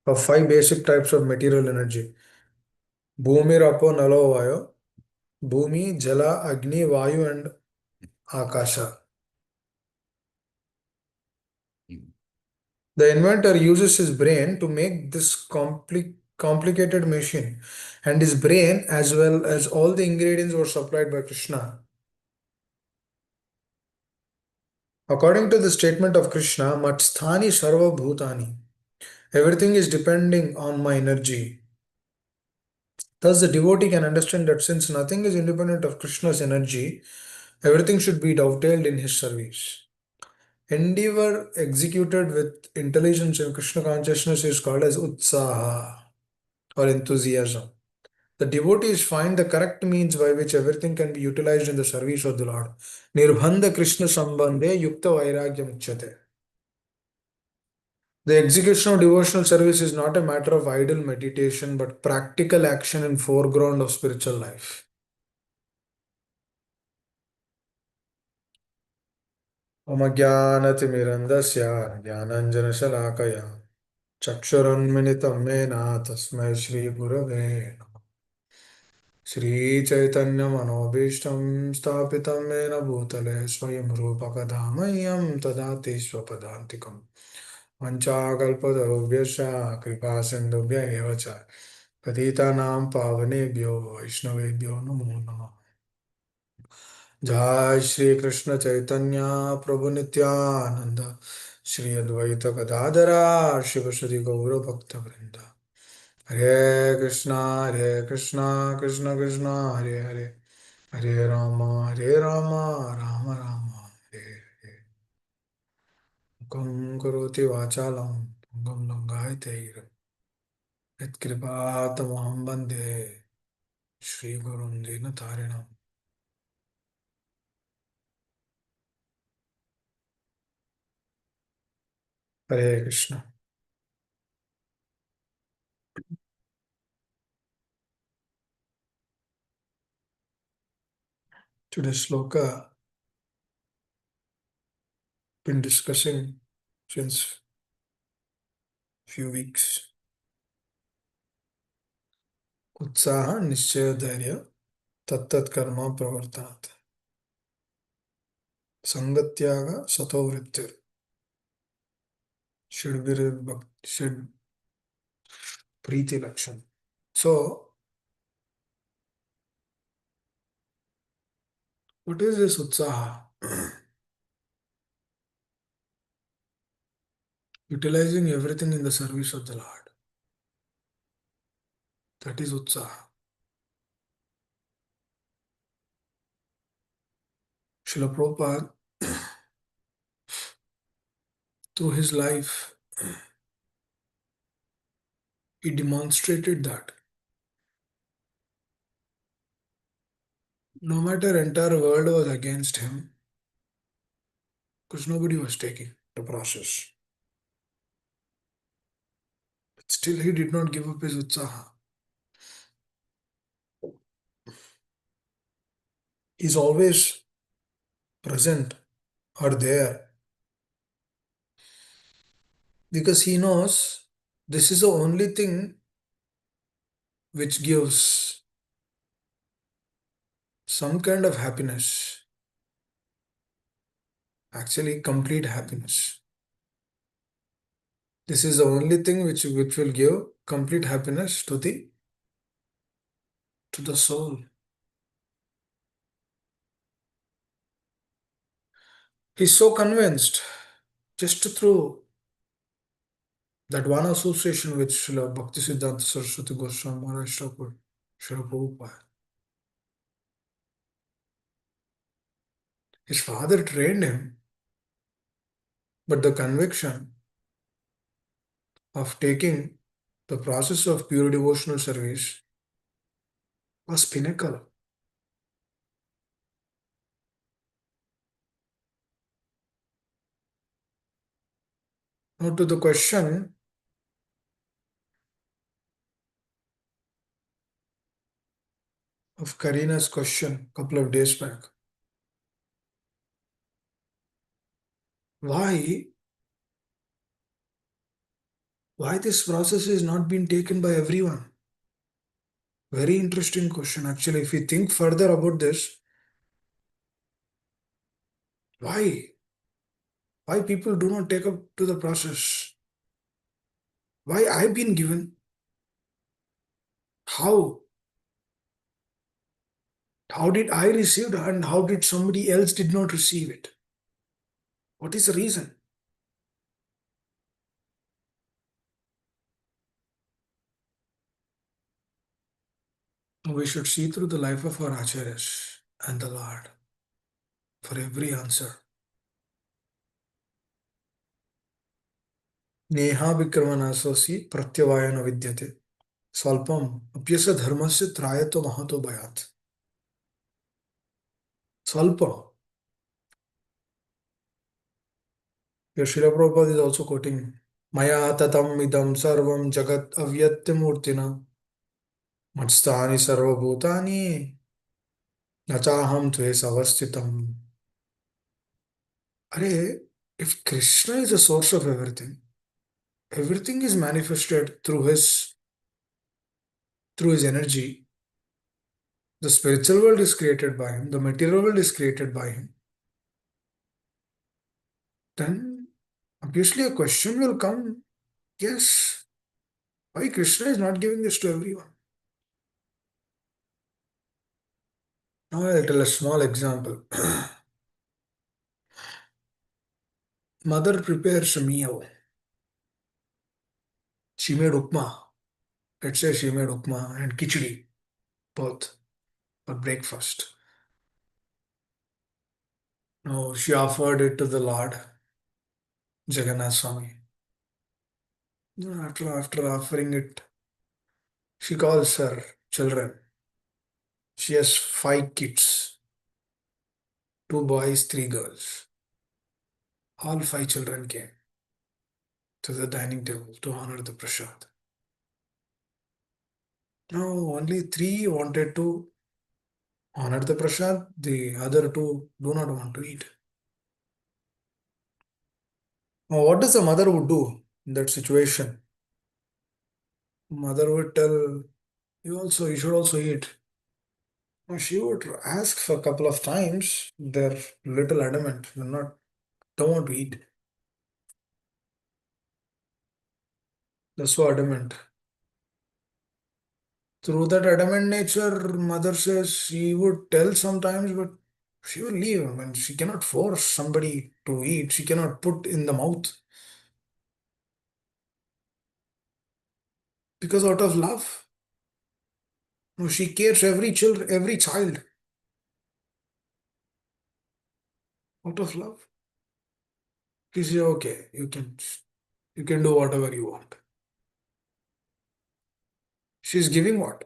of five basic types of material energy. Bhumirapo nalo vayo, Bhumi, Jala, Agni, Vayu, and Akasha. The inventor uses his brain to make this complicated machine, and his brain, as well as all the ingredients, were supplied by Krishna. According to the statement of Krishna, Matsthani Sarva Bhutani, everything is depending on my energy. Thus, the devotee can understand that since nothing is independent of Krishna's energy, everything should be dovetailed in his service. Endeavor executed with intelligence and Krishna consciousness is called as utsaha or enthusiasm. The devotees find the correct means by which everything can be utilized in the service of the Lord. Nirbandha Krishna Sambandhe Yukta Vairagyam Uchyate. The execution of devotional service is not a matter of idle meditation but practical action in foreground of spiritual life. मम ज्ञानतिमिरन्दस्य ज्ञानाञ्जनशलाकया चक्षुरुन्मिलितं येन तस्मै श्रीगुरवे नमः। श्रीचैतन्यमनोभीष्टं स्थापितं येन भूतले स्वयं रूपकदामह्यं ददाति स्वपदान्तिकम् वञ्चाकल्पतरुभ्यश्च कृपासिन्धुभ्य एव च पतितानां पावनेभ्यो वैष्णवेभ्यो नमो नमः। जय श्री कृष्ण चैतन्य प्रभु नित्यानंद श्री अद्वैत गदाधरा शिवश्री गौर भक्त वृंद हरे कृष्णा कृष्ण कृष्ण हरे हरे हरे राम राम राम हरे हरे मुखं करोति वाचालं पंगुं लंघयते यत्कृपातमहं वन्दे श्रीगुरुं दीनतारिणम् हरे Krishna. Today's sloka been discussing since few weeks. उत्साह निश्चय धैर्य तत्तत् कर्म प्रवर्तनात् संगत्याग सतो वृत्तिर should प्रीति लक्षण. So, what is this utsaha? Utilizing everything in the service of the Lord. That is utsaha. Srila Prabhupada, through his life, he demonstrated that no matter entire world was against him, because nobody was taking the process. But still he did not give up his utsaha. He's always present or there because he knows this is the only thing which gives some kind of happiness, actually complete happiness. This is the only thing which will give complete happiness to the soul. He's so convinced just through that one association with Srila Bhaktisiddhanta Saraswati Goswami Maharaj Thakur, Srila Prabhupada. His father trained him, but the conviction of taking the process of pure devotional service was pinnacle. Now to the question of Karina's question a couple of days back. Why Why this process is not being taken by everyone? Very interesting question. Actually, if you think further about this, why? Why people do not take up to the process? Why I've been given? How? How did I receive it and how did somebody else did not receive it? What is the reason? We should see through the life of our acharyas and the Lord for every answer. नेहाभिक्रमणासोऽसि प्रत्यवाय न विद्यते स्वल्पम अप्यस्य धर्मस्य त्रायतो महतो भयात् स्वल्पम. Here Srila Prabhupada is also quoting Maya tatam idam sarvam jagat avyaktamurtina matstani sarvabhutani nachaham tve savasthitam. Arey, if Krishna is the source of everything, everything is manifested through his energy. The spiritual world is created by him, the material world is created by him. Then obviously a question will come, yes, why Krishna is not giving this to everyone? Now I'll tell a small example. Mother prepares a meal. She made upma. Let's say she made upma and khichdi, both for breakfast. Now she offered it to the Lord, Jagannath Swami. After offering it, she calls her children. She has 5 kids, 2 boys, 3 girls. All 5 children came to the dining table to honor the prasad. Now only 3 wanted to honor the prasad, the other 2 do not want to eat. Now what does a mother would do in that situation? Mother would tell, you should also eat. Now she would ask for a couple of times. They're little adamant. Don't want to eat. They're so adamant. Through that adamant nature, mother says she would tell sometimes, but she will leave. I mean, she cannot force somebody to eat. She cannot put in the mouth. Because out of love. No, she cares every child out of love. She says, okay, you can do whatever you want. She's giving what?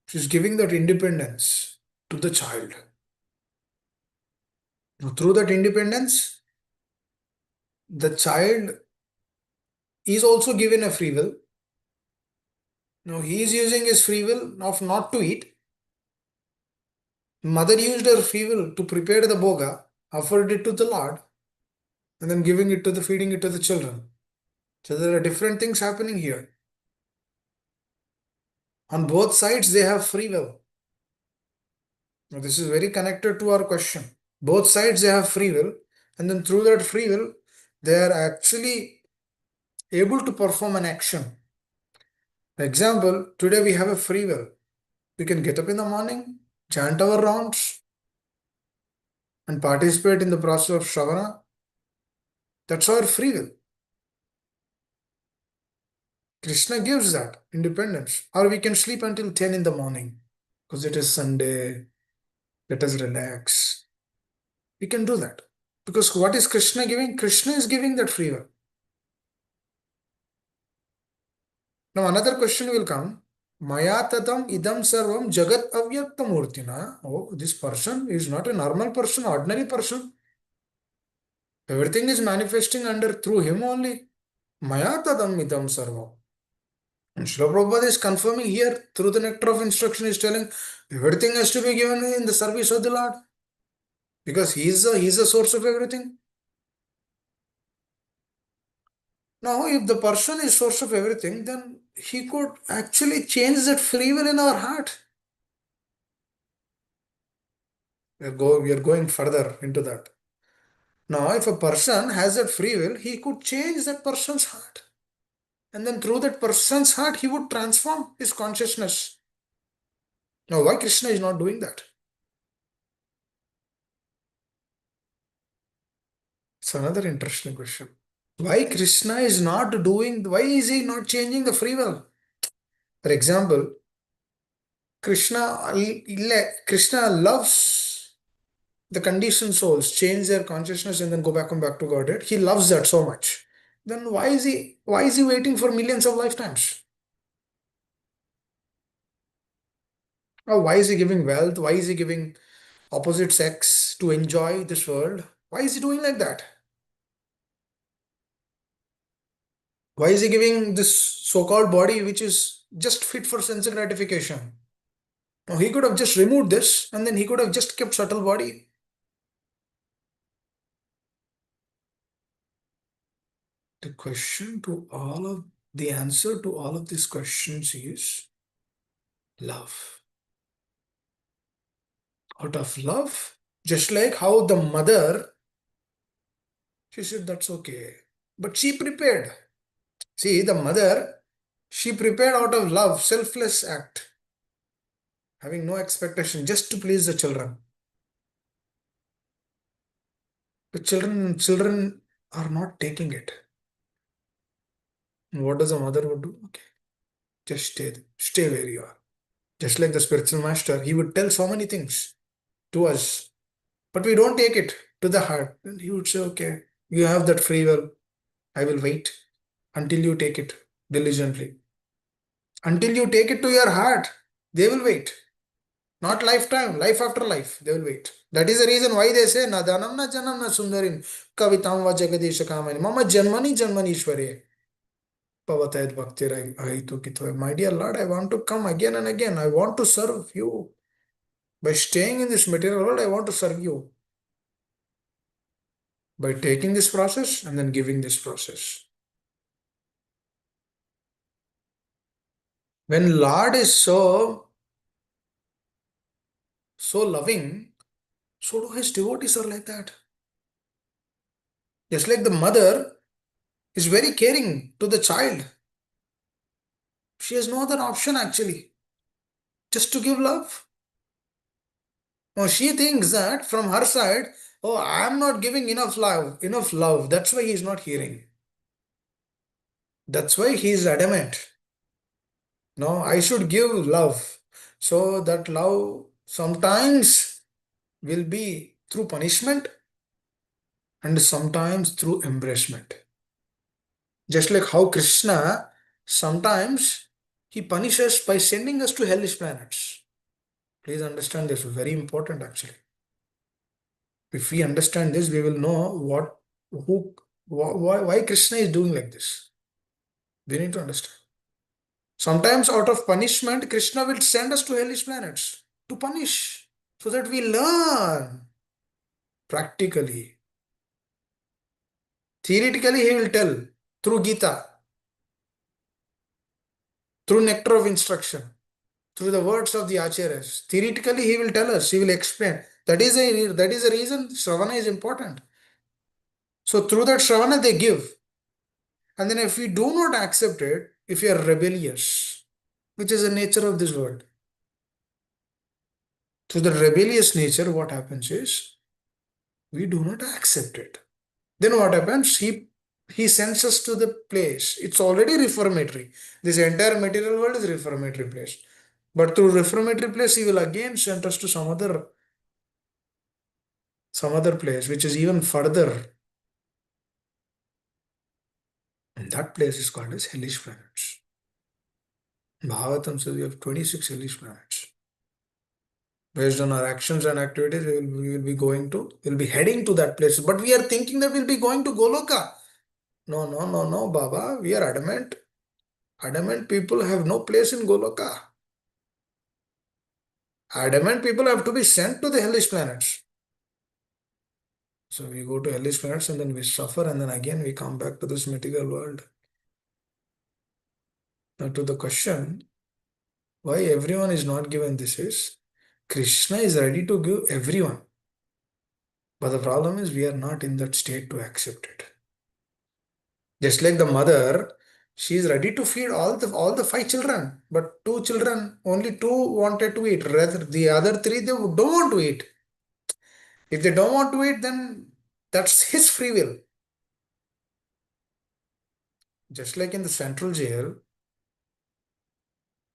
She's giving that independence to the child. Now, through that independence, the child is also given a free will. Now he is using his free will of not to eat. Mother used her free will to prepare the bhoga, offered it to the Lord, and then feeding it to the children. So there are different things happening here. On both sides, they have free will. Now this is very connected to our question. Both sides they have free will, and then through that free will, they are actually able to perform an action. For example, today we have a free will. We can get up in the morning, chant our rounds, and participate in the process of Shravana. That's our free will. Krishna gives that independence. Or we can sleep until 10 in the morning because it is Sunday. Let us relax. We can do that. Because what is Krishna giving? Krishna is giving that free will. Now another question will come. Maya tatam idam sarvam jagat avyaktamurtina. Oh, this person is not a normal person, ordinary person. Everything is manifesting through him only. Maya tadam idam sarvam. And Srila Prabhupada is confirming here through the nectar of instruction, is telling everything has to be given in the service of the Lord. Because he is the source of everything. Now, if the person is source of everything, then he could actually change that free will in our heart. We are going further into that. Now, if a person has that free will, he could change that person's heart. And then through that person's heart, he would transform his consciousness. Now, why Krishna is not doing that? It's another interesting question. Why Krishna is not doing, why is he not changing the free will? For example, Krishna loves the conditioned souls, change their consciousness and then go back to Godhead. He loves that so much. Then why is he waiting for millions of lifetimes? Or why is he giving wealth? Why is he giving opposite sex to enjoy this world? Why is he doing like that? Why is he giving this so-called body which is just fit for sense gratification? Now he could have just removed this and then he could have just kept subtle body. The question to all of the answer to all of these questions is love. Out of love, just like how the mother, she said that's okay. But she prepared. See, the mother, she prepared out of love, selfless act, having no expectation, just to please the children. The children are not taking it. And what does a mother would do? Okay, just stay where you are. Just like the spiritual master, he would tell so many things to us, but we don't take it to the heart. And he would say, okay, you have that free will. I will wait until you take it diligently. Until you take it to your heart, they will wait. Not lifetime, life after life, they will wait. That is the reason why they say, na dhanam na janam na sundarin kavitam va jagadisha kamani mama janmani janmanishwari pavatayat bhakti aitu kitva. My dear Lord, I want to come again and again. I want to serve you. By staying in this material world, I want to serve you. By taking this process and then giving this process. When Lord is so loving, so do his devotees are like that. Just like the mother is very caring to the child. She has no other option actually, just to give love. Now she thinks that from her side, oh, I am not giving enough love, enough love. That's why he is not hearing. That's why he is adamant. No, I should give love. So that love sometimes will be through punishment and sometimes through embracement. Just like how Krishna sometimes he punishes by sending us to hellish planets. Please understand this, very important actually. If we understand this, we will know why Krishna is doing like this. We need to understand. Sometimes out of punishment, Krishna will send us to hellish planets to punish so that we learn practically. Theoretically, he will tell through Gita, through nectar of instruction, through the words of the acharyas. Theoretically, he will tell us, he will explain. That is a reason Shravana is important. So through that Shravana they give. And then if we do not accept it, if we are rebellious, which is the nature of this world, through the rebellious nature, what happens is we do not accept it. Then what happens? He sends us to the place. It's already reformatory. This entire material world is reformatory place. But through reformatory place, he will again send us to some other place, which is even further. And that place is called as hellish planets. Bhagavatam says we have 26 hellish planets. Based on our actions and activities, we'll be heading to that place. But we are thinking that we'll be going to Goloka. No, no, no, no, Baba. We are adamant. Adamant people have no place in Goloka. Adamant people have to be sent to the hellish planets. So we go to hellish planets and then we suffer and then again we come back to this material world. Now to the question, why everyone is not given this is, Krishna is ready to give everyone. But the problem is we are not in that state to accept it. Just like the mother, she is ready to feed all the five children, but two children, only two wanted to eat. Rather, the other three they don't want to eat. If they don't want to eat, then that's his free will. Just like in the central jail,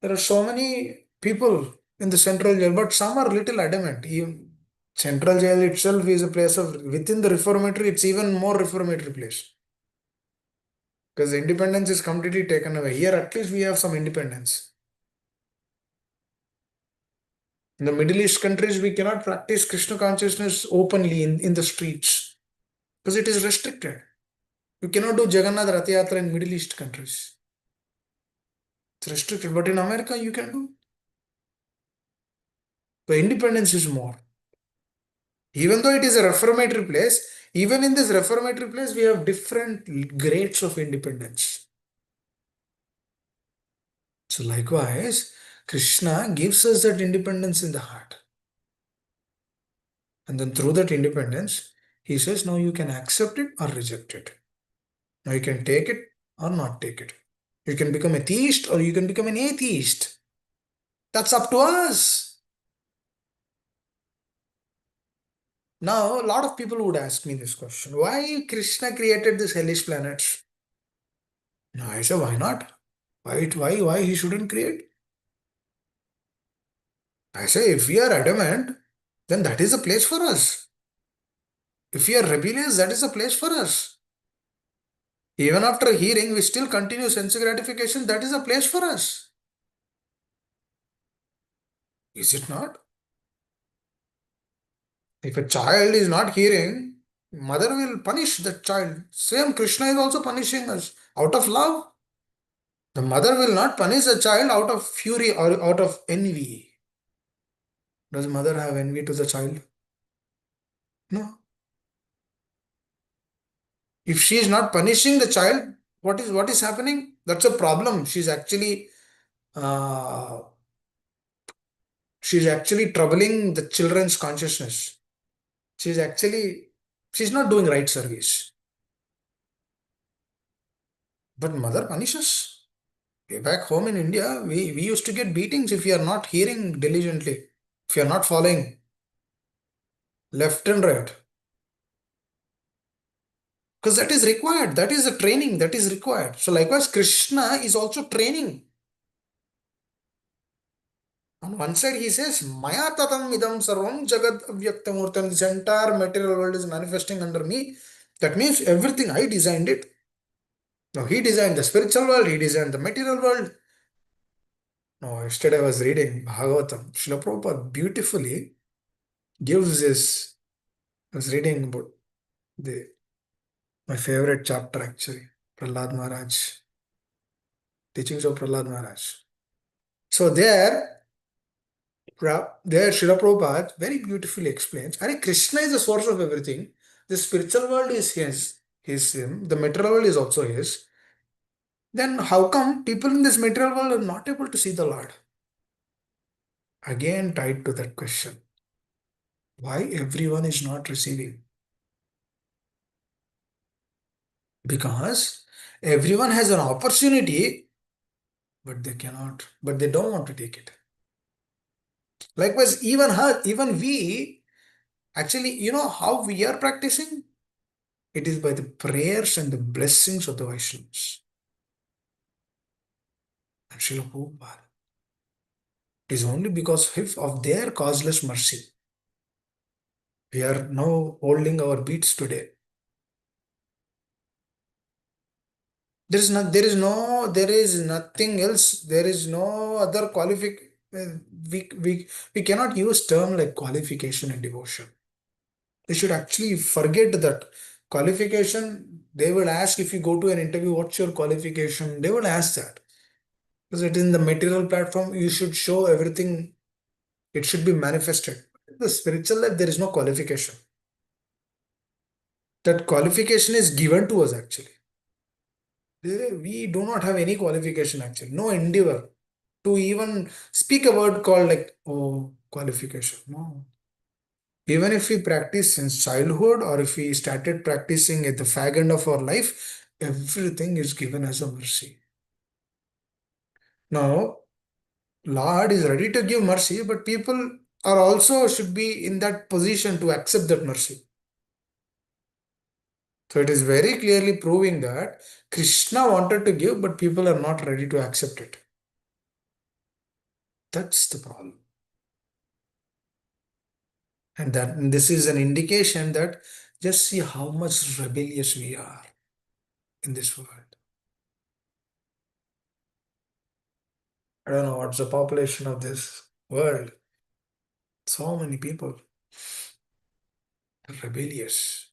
there are so many people in the central jail, but some are little adamant. Even central jail itself is a place of within the reformatory. It's even more reformatory place because the independence is completely taken away. Here, at least we have some independence. In the Middle East countries, we cannot practice Krishna consciousness openly in the streets because it is restricted. You cannot do Jagannath Rath Yatra in Middle East countries. It's restricted, but in America you can do. The independence is more. Even though it is a reformatory place, even in this reformatory place, we have different grades of independence. So likewise, Krishna gives us that independence in the heart. And then through that independence, he says, now you can accept it or reject it. Now you can take it or not take it. You can become a theist or you can become an atheist. That's up to us. Now, a lot of people would ask me this question. Why Krishna created this hellish planets? Now I say, why not? Why he shouldn't create? I say, if we are adamant, then that is a place for us. If we are rebellious, that is a place for us. Even after hearing, we still continue sense gratification, that is a place for us. Is it not? If a child is not hearing, mother will punish that child. Same Krishna is also punishing us out of love. The mother will not punish a child out of fury or out of envy. Does mother have envy to the child? No. If she is not punishing the child, what is happening? That's a problem. Uh, she's actually troubling the children's consciousness. She's actually she's not doing right service. But mother punishes. Back home in India, we used to get beatings if we are not hearing diligently, if you are not following left and right. Because that is required. That is a training that is required. So likewise, Krishna is also training. On one side, he says, Maya tatam idam sarvam jagat avyaktamurtam. This entire material world is manifesting under me. That means everything I designed it. Now he designed the spiritual world, he designed the material world. Now, yesterday I was reading Bhagavatam. Srila Prabhupada beautifully gives this. I was reading about the my favorite chapter actually, Prahlad Maharaj, teachings of Prahlad Maharaj. So there Srila Prabhupada very beautifully explains, Hare Krishna is the source of everything. The spiritual world is him. The material world is also his. Then how come people in this material world are not able to see the Lord? Again tied to that question. Why everyone is not receiving? Because everyone has an opportunity, but they don't want to take it. Likewise, even we, actually, you know how we are practicing? It is by the prayers and the blessings of the Vaishnavas. And Srila Prabhupada. It is only because of their causeless mercy. We are now holding our beats today. There is nothing else. There is no other qualification. We cannot use term like qualification and devotion. They should actually forget that qualification. They will ask if you go to an interview, what's your qualification? They will ask that. Because it is in the material platform, you should show everything. It should be manifested. In the spiritual life, there is no qualification. That qualification is given to us actually. We do not have any qualification actually, no endeavor to even speak a word called like, oh, qualification. No. Even if we practice since childhood or if we started practicing at the fag end of our life, everything is given as a mercy. Now, Lord is ready to give mercy, but people are also should be in that position to accept that mercy. So it is very clearly proving that Krishna wanted to give, but people are not ready to accept it. That's the problem. And that this is an indication that just see how much rebellious we are in this world. I don't know what's the population of this world. So many people rebellious.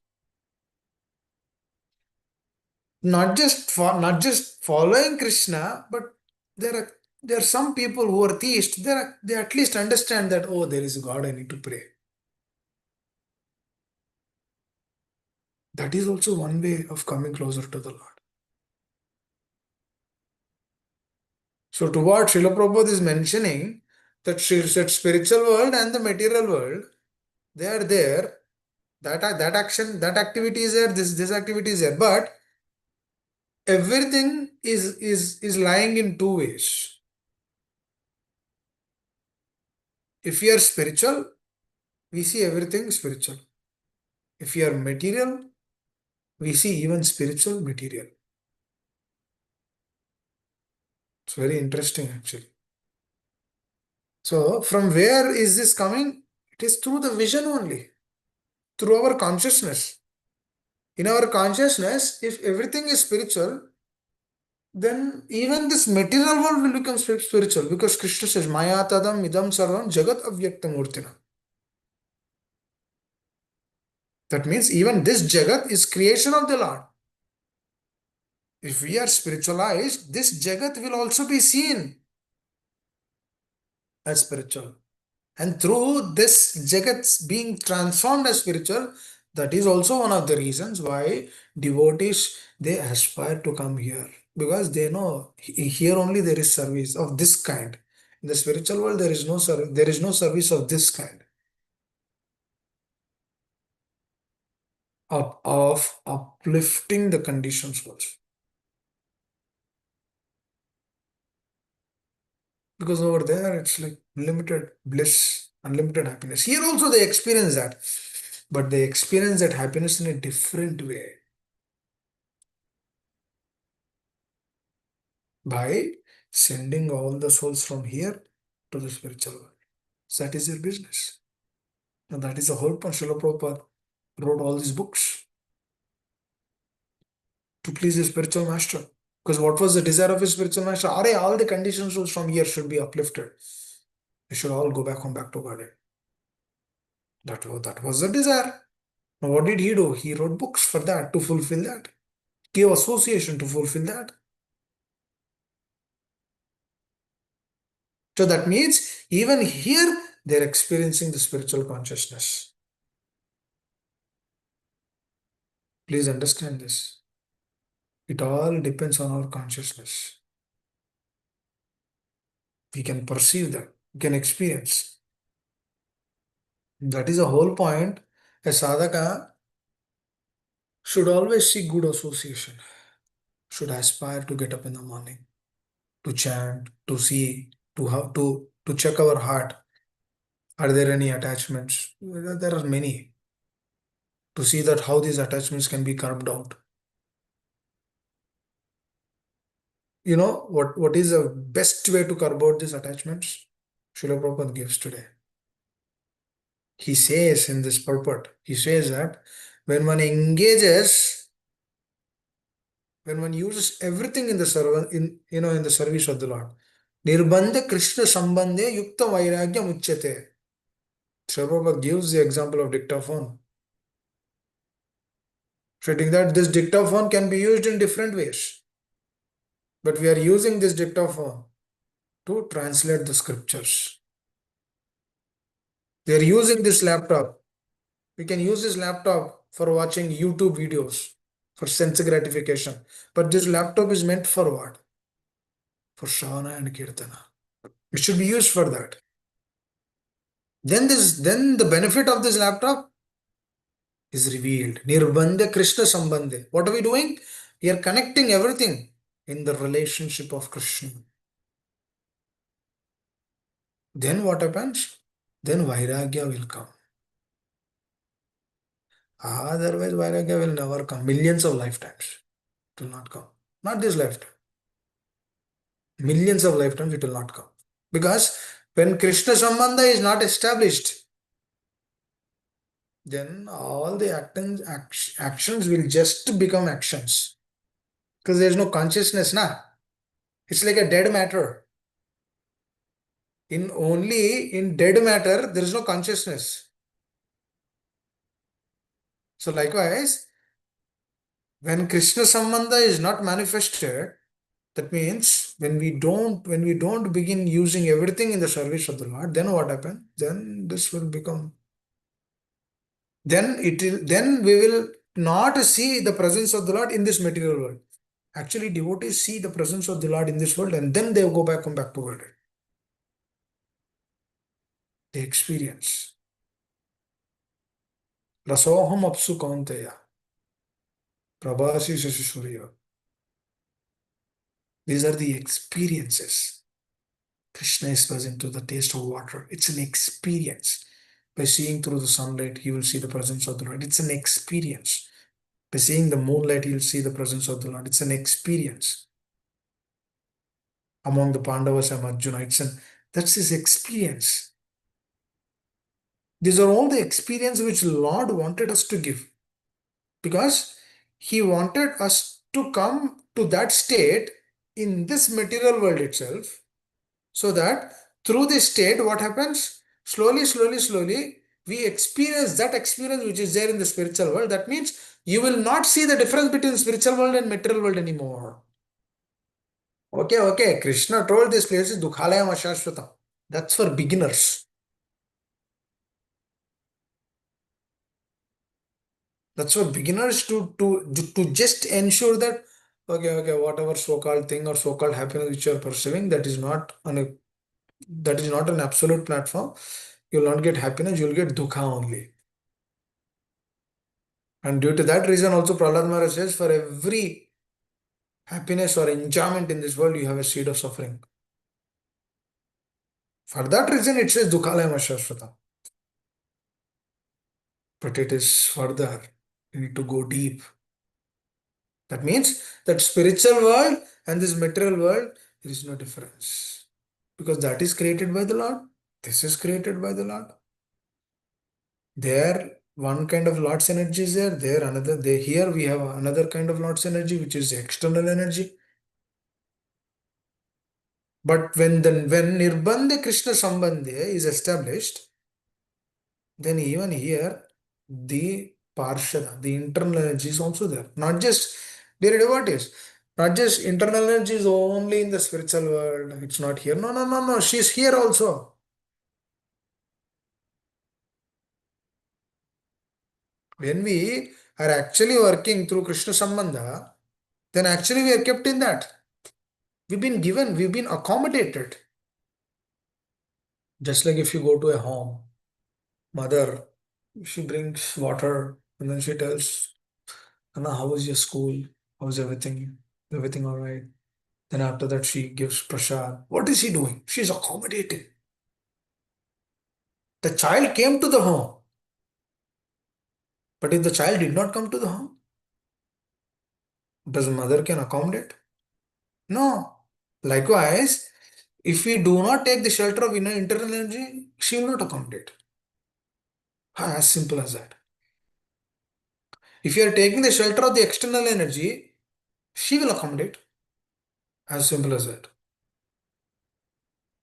Not just following Krishna, but there are there are some people who are theists. They at least understand that, oh, there is a God, I need to pray. That is also one way of coming closer to the Lord. So to what Srila Prabhupada is mentioning, that spiritual world and the material world, they are there. That action, that activity is there. This activity is there. But everything is lying in two ways. If we are spiritual, we see everything spiritual. If we are material, we see even spiritual material. It's very interesting actually. So from where is this coming? It is through the vision only, through our consciousness. In our consciousness, if everything is spiritual, then even this material world will become spiritual, because Krishna says, Maya tadam idam sarvam jagat avyaktam murtina. That means even this jagat is creation of the Lord. If we are spiritualized, this jagat will also be seen as spiritual. And through this jagat being transformed as spiritual, that is also one of the reasons why devotees, they aspire to come here, because they know here only there is service of this kind. In the spiritual world, there is no service of this kind, of uplifting the conditions also. Because over there it's like limited bliss, unlimited happiness. Here also they experience that, but they experience that happiness in a different way, by sending all the souls from here to the spiritual world. So that is their business. And that is the whole point. Srila Prabhupada wrote all these books to please his spiritual master. Because what was the desire of his spiritual master? All the conditioned souls from here should be uplifted. They should all go back home, back to Godhead. That was the desire. Now, what did he do? He wrote books for that, to fulfill that. Gave association to fulfill that. So that means even here they're experiencing the spiritual consciousness. Please understand this. It all depends on our consciousness. We can perceive that, we can experience. That is the whole point. A sadhaka should always seek good association, should aspire to get up in the morning, to chant, to see, to how to check our heart. Are there any attachments? There are many. To see that how these attachments can be carved out. You know what is the best way to carve out these attachments? Srila Prabhupada gives today. He says in this purport, he says that when one engages, when one uses everything in the in the service of the Lord, nirbandha Krishna sambandhe yukta vairagya muchyate. Srila Prabhupada gives the example of dictaphone, stating that this dictaphone can be used in different ways, but we are using this dictaphone to translate the scriptures. We are using this laptop. We can use this laptop for watching YouTube videos, for sense gratification. But this laptop is meant for what? For Shravana and Kirtana. It should be used for that. Then the benefit of this laptop is revealed. Nirbandha Krishna Sambandhe. What are we doing? We are connecting everything in the relationship of Krishna. Then what happens? Then Vairagya will come. Otherwise, Vairagya will never come. Millions of lifetimes. It will not come. Not this lifetime. Millions of lifetimes it will not come. Because when Krishna Sambandha is not established, then all the actions will just become actions. Because there is no consciousness, na? It's like a dead matter. In dead matter, there is no consciousness. So likewise, when Krishna Sambandha is not manifested, that means when we don't begin using everything in the service of the Lord, then what happens? Then this will become, then we will not see the presence of the Lord in this material world. Actually, devotees see the presence of the Lord in this world and then they come back to world. They experience. Rasoham apsu kaunteya. Prabhasi Shashishuriya. These are the experiences. Krishna is present to the taste of water. It's an experience. By seeing through the sunlight, he will see the presence of the Lord. It's an experience. By seeing the moonlight, he will see the presence of the Lord. It's an experience. Among the Pandavas and Arjuna, that's his experience. These are all the experience which Lord wanted us to give. Because he wanted us to come to that state in this material world itself, so that through this state, what happens? Slowly, we experience that experience which is there in the spiritual world. That means you will not see the difference between spiritual world and material world anymore. Okay. Krishna told this place is Dukhalayam Ashashvatam. That's for beginners. That's for beginners to just ensure that, okay, whatever so-called thing or so-called happiness which you are pursuing, that is not an absolute platform. You will not get happiness, you will get dukha only. And due to that reason also Prahlad Maharaj says, for every happiness or enjoyment in this world, you have a seed of suffering. For that reason it says Dukhalayam Ashashvatam. But it is further. You need to go deep. That means that spiritual world and this material world, there is no difference. Because that is created by the Lord. This is created by the Lord. There, one kind of Lord's energy is there. There, another. Here we have another kind of Lord's energy, which is external energy. But when Nirbandha Krishna Sambandha is established, then even here, the Parshada, the internal energy is also there. Not just, dear devotees, not just internal energy is only in the spiritual world. It's not here. No. She's here also. When we are actually working through Krishna Sambandha, then actually we are kept in that. We've been given, we've been accommodated. Just like if you go to a home, mother, she brings water and then she tells, Anna, how was your school? How is everything? Everything all right? Then after that, she gives prasad. What is she doing? She's accommodating. The child came to the home. But if the child did not come to the home, does the mother can accommodate? No. Likewise, if we do not take the shelter of inner internal energy, she will not accommodate. As simple as that. If you are taking the shelter of the external energy, she will accommodate. As simple as that.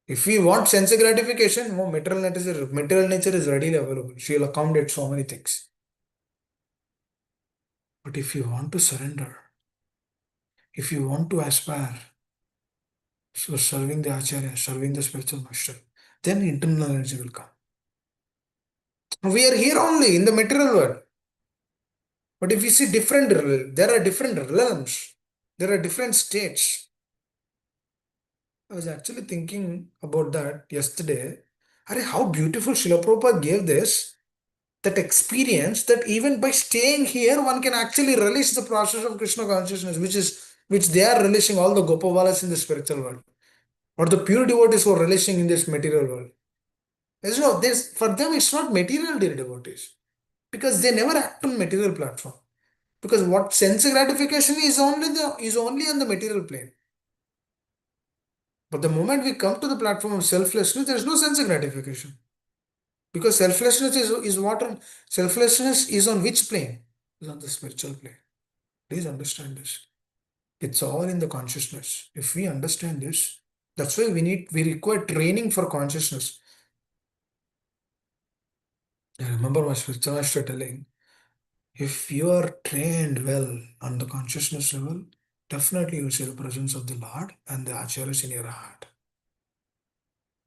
If we want sense gratification, no, material nature is readily available. She will accommodate so many things. But if you want to surrender, if you want to aspire, so serving the Acharya, serving the spiritual master, then internal energy will come. We are here only in the material world. But if you see there are different realms, there are different states. I was actually thinking about that yesterday. How beautiful Srila Prabhupada gave that experience that even by staying here, one can actually relish the process of Krishna consciousness, which they are relishing all the Gopavalas in the spiritual world, or the pure devotees who are relishing in this material world. There's for them it's not material dear devotees because they never act on material platform. Because what sense gratification is only on the material plane. But the moment we come to the platform of selflessness, there is no sense gratification. Because is what on selflessness is on which plane? Is on the spiritual plane. Please understand this. It's all in the consciousness. If we understand this, that's why we require training for consciousness. I remember my spiritual master telling, if you are trained well on the consciousness level, definitely you will see the presence of the Lord and the acharyas in your heart.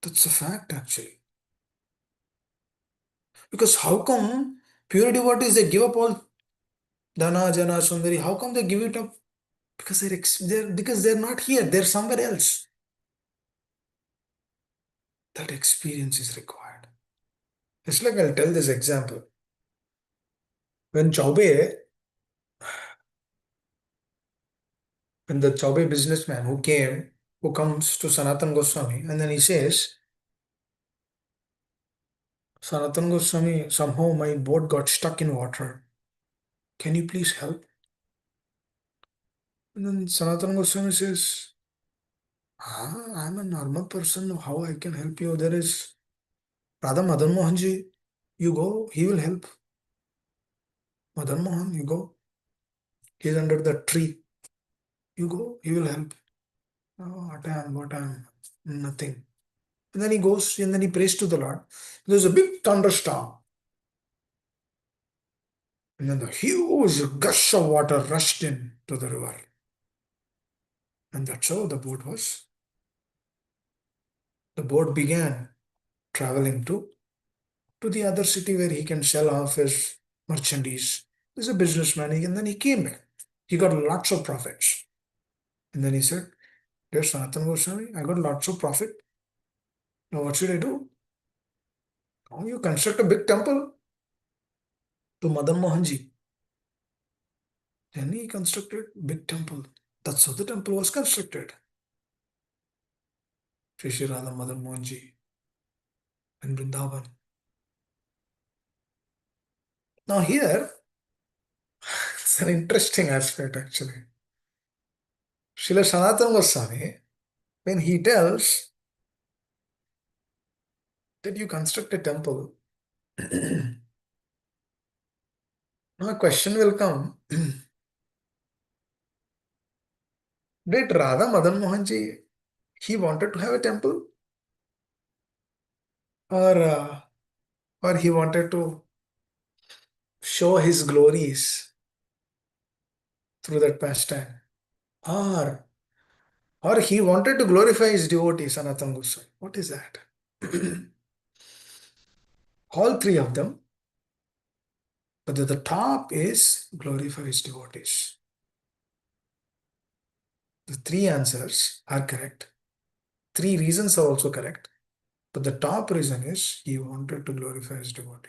That's a fact actually. Because how come pure devotees they give up all Dana, Jana, Sundari? How come they give it up? Because they're not here, they're somewhere else. That experience is required. It's like I'll tell this example. When Chaube, when the Chaube businessman who comes to Sanatan Goswami, and then he says, Sanatan Goswami, somehow my boat got stuck in water. Can you please help? And then Sanatan Goswami says, I'm a normal person. How I can help you? There is Radha Madan Mohanji. You go, he will help. Madan Mohan, you go. He's under the tree. You go, he will help. Oh, what I am, nothing. And then he goes and then he prays to the Lord. There's a big thunderstorm. And then the huge gush of water rushed in to the river. And that's how the boat was. The boat began traveling to the other city where he can sell off his merchandise. He's a businessman, and then he came back. He got lots of profits. And then he said, Dear Sanatan Goswami, I got lots of profit. Now what should I do? Oh, you construct a big temple to Madan Mohanji. Then he constructed big temple. That's how the temple was constructed. Sri Radha Madan Mohanji in Vrindavan. Now here, it's an interesting aspect actually. Srila Sanatana Goswami, when he tells that you construct a temple, now a question will come. Did Radha Madan Mohanji, he wanted to have a temple? Or, or he wanted to show his glories through that pastime? Or, or he wanted to glorify his devotee, Sanatana Goswami? What is that? All three of them. But at the top is glorify his devotees. The three answers are correct. Three reasons are also correct. But the top reason is he wanted to glorify his devotee.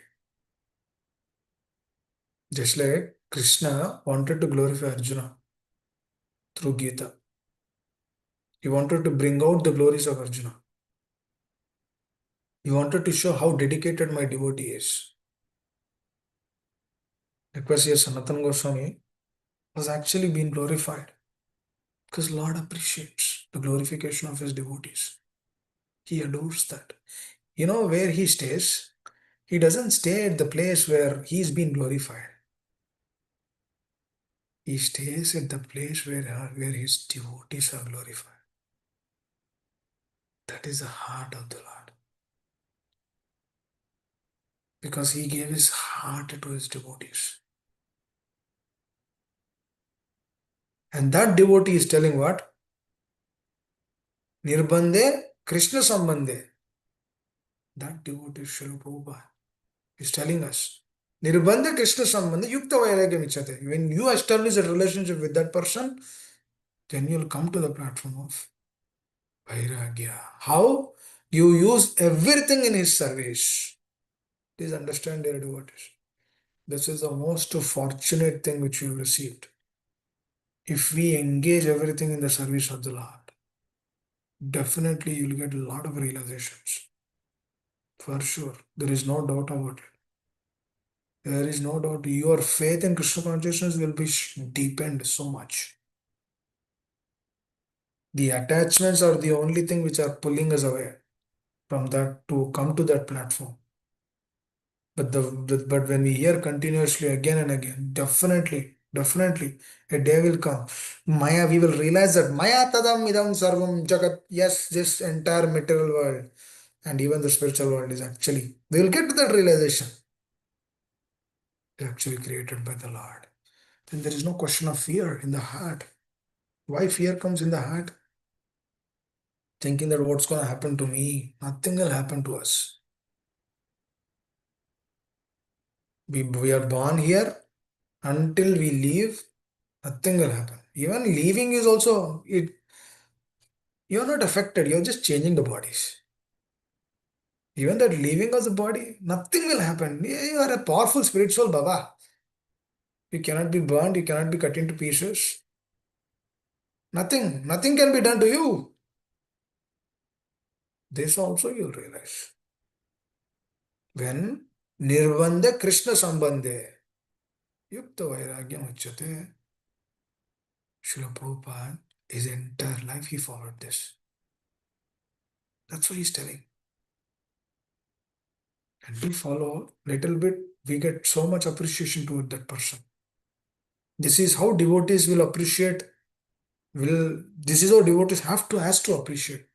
Just like Krishna wanted to glorify Arjuna through Gita. He wanted to bring out the glories of Arjuna. He wanted to show how dedicated my devotee is. Because here Sanatana Goswami was actually being glorified. Because Lord appreciates the glorification of his devotees. He adores that. You know where he stays? He doesn't stay at the place where he's been glorified. He stays at the place where his devotees are glorified. That is the heart of the Lord. Because he gave his heart to his devotees. And that devotee is telling what? Nirbandhe Krishna Sambandhe. That devotee is Srila Prabhupada. He's telling us. Nirbandha Krishna Sambandha Yukta Vairagyam Ichyate. When you establish a relationship with that person, then you'll come to the platform of Vairagya. How? You use everything in his service. Please understand, dear devotees. This is the most fortunate thing which you received. If we engage everything in the service of the Lord, definitely you'll get a lot of realizations. For sure. There is no doubt about it. There is no doubt your faith in Krishna consciousness will be deepened so much. The attachments are the only thing which are pulling us away from that to come to that platform. But when we hear continuously again and again, definitely a day will come. Maya, we will realize that Maya tadam idam sarvam jagat. Yes, this entire material world and even the spiritual world is actually, we will get to that realization. They're actually created by the Lord. Then there is no question of fear in the heart. Why fear comes in the heart? Thinking that what's going to happen to me? Nothing will happen to us. We are born here until we leave, nothing will happen. Even leaving is also, you're not affected, you're just changing the bodies. Even that leaving of the body, nothing will happen. You are a powerful spiritual Baba. You cannot be burned, you cannot be cut into pieces. Nothing can be done to you. This also you'll realize. When Nirvande Krishna Sambandhe Yukta Vairagyam Uchyate, Srila Prabhupada, his entire life he followed this. That's what he's telling. And we follow little bit, we get so much appreciation toward that person. This is how devotees will appreciate, this is how devotees has to appreciate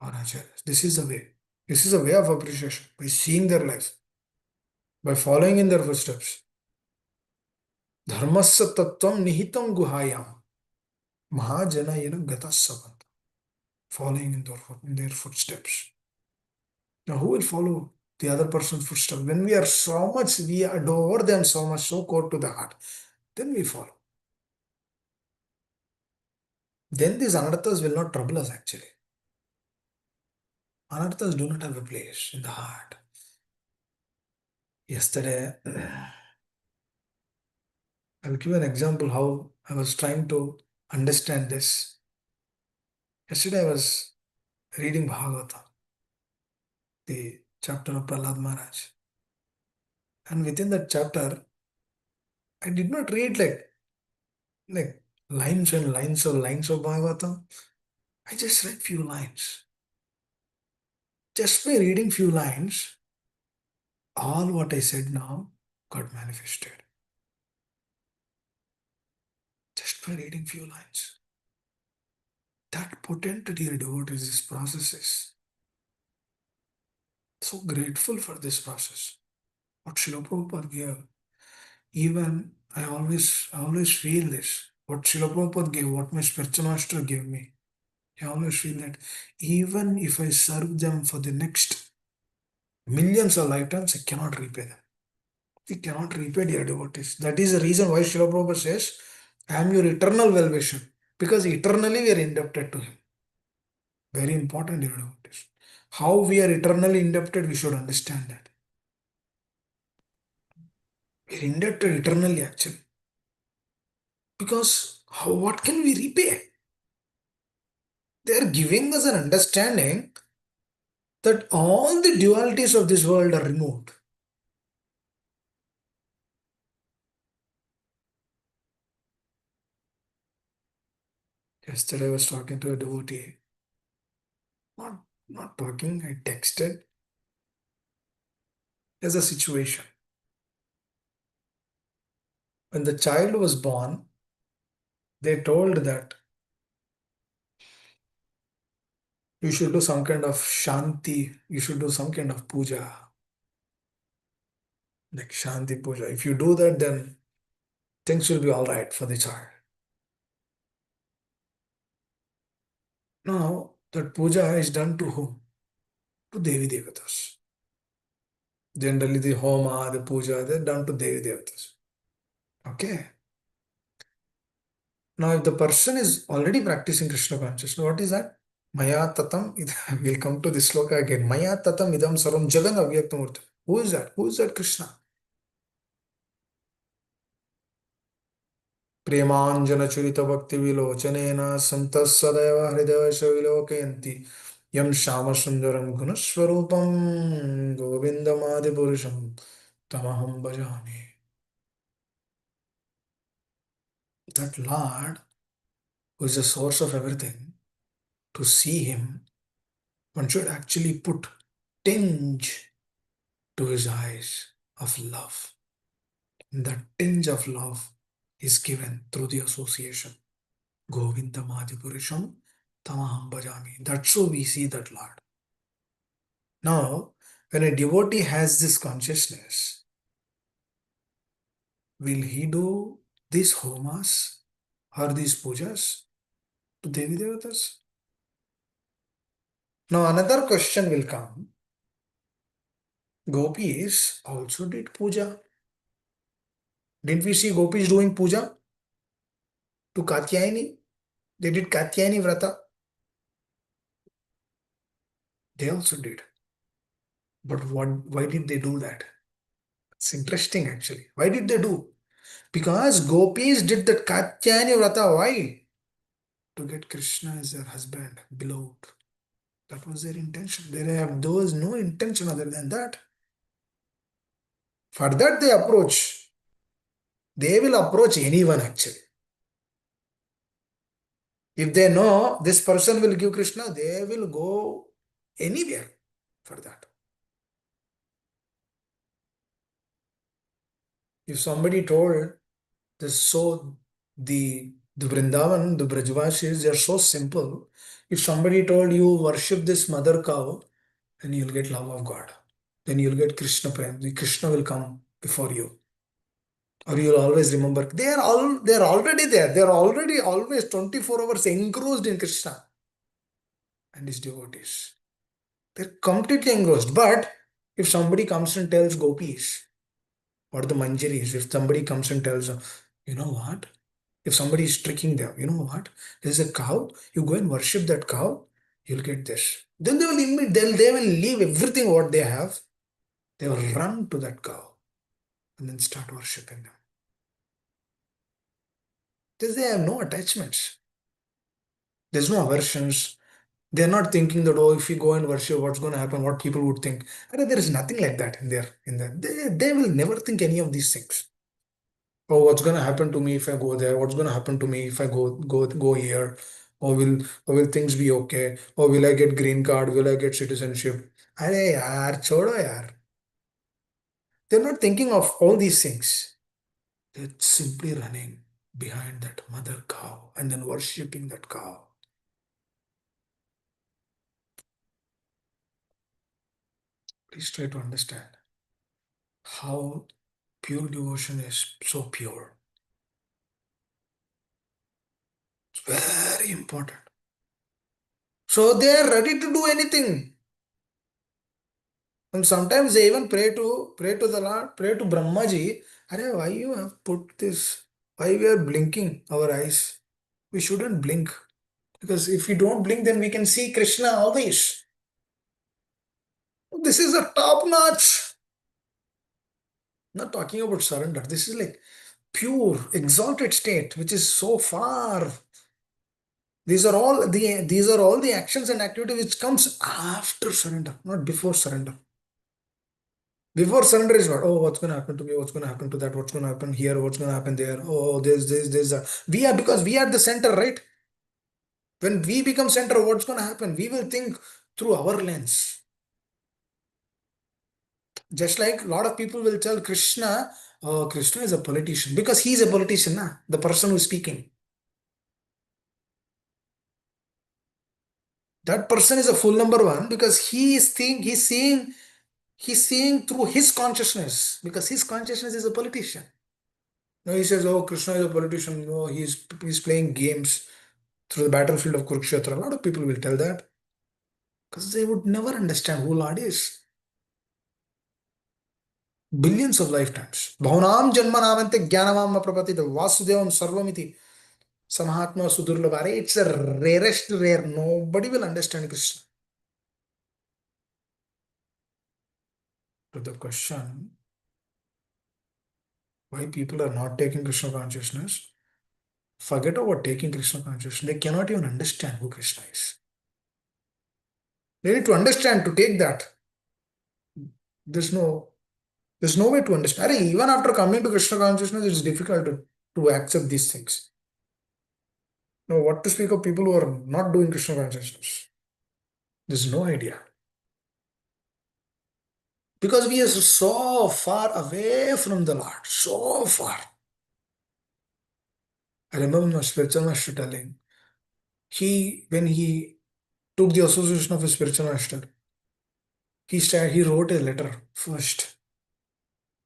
our acharyas. This is the way. This is a way of appreciation by seeing their lives, by following in their footsteps. Dharmasya tattvam nihitam guhayam mahajanayana gatasavant. Following in their footsteps. Now, who will follow the other person's footsteps? When we are so much, we adore them so much, so core to the heart, then we follow. Then these anarthas will not trouble us actually. Anarthas do not have a place in the heart. Yesterday, I'll give an example how I was trying to understand this. Yesterday, I was reading Bhagavatam, the chapter of Prahlad Maharaj. And within that chapter, I did not read like lines and lines of Bhagavatam. I just read few lines. Just by reading few lines, all what I said now got manifested. Just by reading few lines. That potent, dear devotees, this process is so grateful for this process. What Srila Prabhupada gave, even I always feel this. What Srila Prabhupada gave, what my spiritual master gave me, I always feel that even if I serve them for the next millions of lifetimes, I cannot repay them. We cannot repay, dear devotees. That is the reason why Srila Prabhupada says, I am your eternal well-wisher. Because eternally we are indebted to him. Very important, dear devotees. How we are eternally indebted, we should understand that. We are indebted eternally actually. Because what can we repay? They are giving us an understanding that all the dualities of this world are removed. Yesterday I was talking to a devotee. Not talking, I texted. There's a situation. When the child was born, they told that you should do some kind of shanti, you should do some kind of puja, like shanti puja. If you do that, then things will be all right for the child. Now, that puja is done to whom? To Devi Devatas. Generally, the homa, the puja, they're done to Devi Devatas. Okay. Now, if the person is already practicing Krishna consciousness, what is that? Maya tatam, we'll come to this sloka again. Maya tatam idam sarvam jagan avyaktamurti. Who is that? Who is that Krishna? प्रेमाञ्जन चुरित भक्ति विलोचनेन सन्तः सदैव हृदयश विलोकयन्ति यं श्यामसुन्दरं गुणस्वरूपं गोविन्दमादिपुरुषं तमहं भजामि. That Lord, who is the source of everything, to see him, one should actually put tinge to his eyes of love. That tinge of love is given through the association. Govindamadipurusham tamaham bhajami. That's how we see that Lord. Now, when a devotee has this consciousness, will he do these homas or these pujas to Devi Devatas? Now, another question will come. Gopis also did puja. Didn't we see gopis doing puja to Katyayani? They did Katyayani Vrata. They also did. But why did they do that? It's interesting actually. Why did they do? Because gopis did the Katyayani Vrata. Why? To get Krishna as their husband, beloved. That was their intention. There was no intention other than that. For that they approach. They will approach anyone actually. If they know this person will give Krishna, they will go anywhere for that. If somebody told this, so the Vrindavan, the Brajvasis, they are so simple. If somebody told you worship this mother cow, then you'll get love of God. Then you'll get Krishna Prem. The Krishna will come before you. Or you'll always remember. They're already there. They're already always 24 hours engrossed in Krishna and his devotees. They're completely engrossed. But if somebody comes and tells gopis or the manjaris, if somebody comes and tells them, you know what? If somebody is tricking them, you know what? There's a cow, you go and worship that cow, you'll get this. Then they will leave everything what they have. They will run to that cow and then start worshipping them. Because they have no attachments. There's no aversions. They're not thinking that, oh, if we go and worship, what's going to happen, what people would think. And there is nothing like that in there. They will never think any of these things. Oh, what's going to happen to me if I go there? What's going to happen to me if I go here? Or will things be okay? Or will I get green card? Will I get citizenship? Arey yaar, chodo yaar. They're not thinking of all these things. They're simply running behind that mother cow and then worshipping that cow. Please try to understand how pure devotion is so pure. It's very important. So they are ready to do anything. And sometimes they even pray to the Lord, pray to Brahmaji. Arey, why you have put this? Why we are blinking our eyes? We shouldn't blink. Because if we don't blink, then we can see Krishna always. This is a top notch. Not talking about surrender. This is like pure, exalted state, which is so far. These are all the actions and activity which comes after surrender, not before surrender. Before surrender is what? Oh, what's going to happen to me? What's going to happen to that? What's going to happen here? What's going to happen there? Oh, there's that. Because we are the center, right? When we become center, what's going to happen? We will think through our lens. Just like a lot of people will tell Krishna, oh, Krishna is a politician because he's a politician, the person who's speaking. That person is a full number one because he's seeing through his consciousness because his consciousness is a politician. No, he says, oh, Krishna is a politician. No, he's playing games through the battlefield of Kurukshetra. A lot of people will tell that because they would never understand who Lord is. Billions of lifetimes. Bhavanam janmanamante jnanamam prapati vasudevam sarvamiti samahatma sudurlabhare. It's a rarest rare. Nobody will understand Krishna. To the question why people are not taking Krishna consciousness, forget about taking Krishna consciousness. They cannot even understand who Krishna is. They need to understand to take that. There's no there's no way to understand. Even after coming to Krishna consciousness, it's difficult to accept these things. Now, what to speak of people who are not doing Krishna consciousness? There's no idea. Because we are so far away from the Lord, so far. I remember my spiritual master telling, when he took the association of his spiritual master, he wrote a letter first.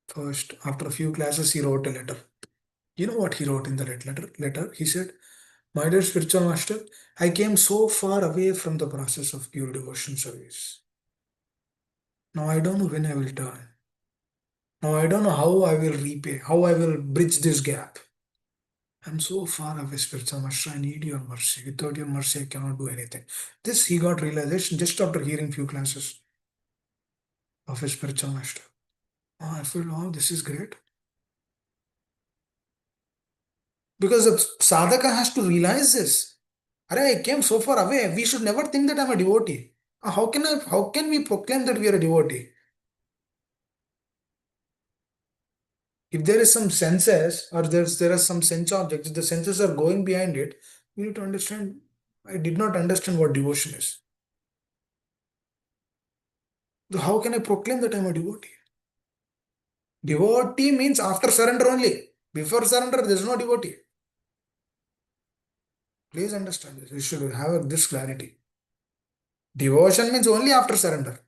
First, after a few classes, he wrote a letter. You know what he wrote in the letter? He said, my dear spiritual master, I came so far away from the process of pure devotion service. Now I don't know when I will turn. Now I don't know how I will repay, how I will bridge this gap. I'm so far away, spiritual master. I need your mercy. Without your mercy, I cannot do anything. This he got realization just after hearing few classes of his spiritual master. Oh, I feel, oh, this is great. Because the sadhaka has to realize this. I came so far away. We should never think that I'm a devotee. How can we proclaim that we are a devotee? If there is some senses or there are some sense objects, if the senses are going behind it, we need to understand. I did not understand what devotion is. So how can I proclaim that I'm a devotee? Devotee means after surrender only. Before surrender, there is no devotee. Please understand this. You should have this clarity. Devotion means only after surrender.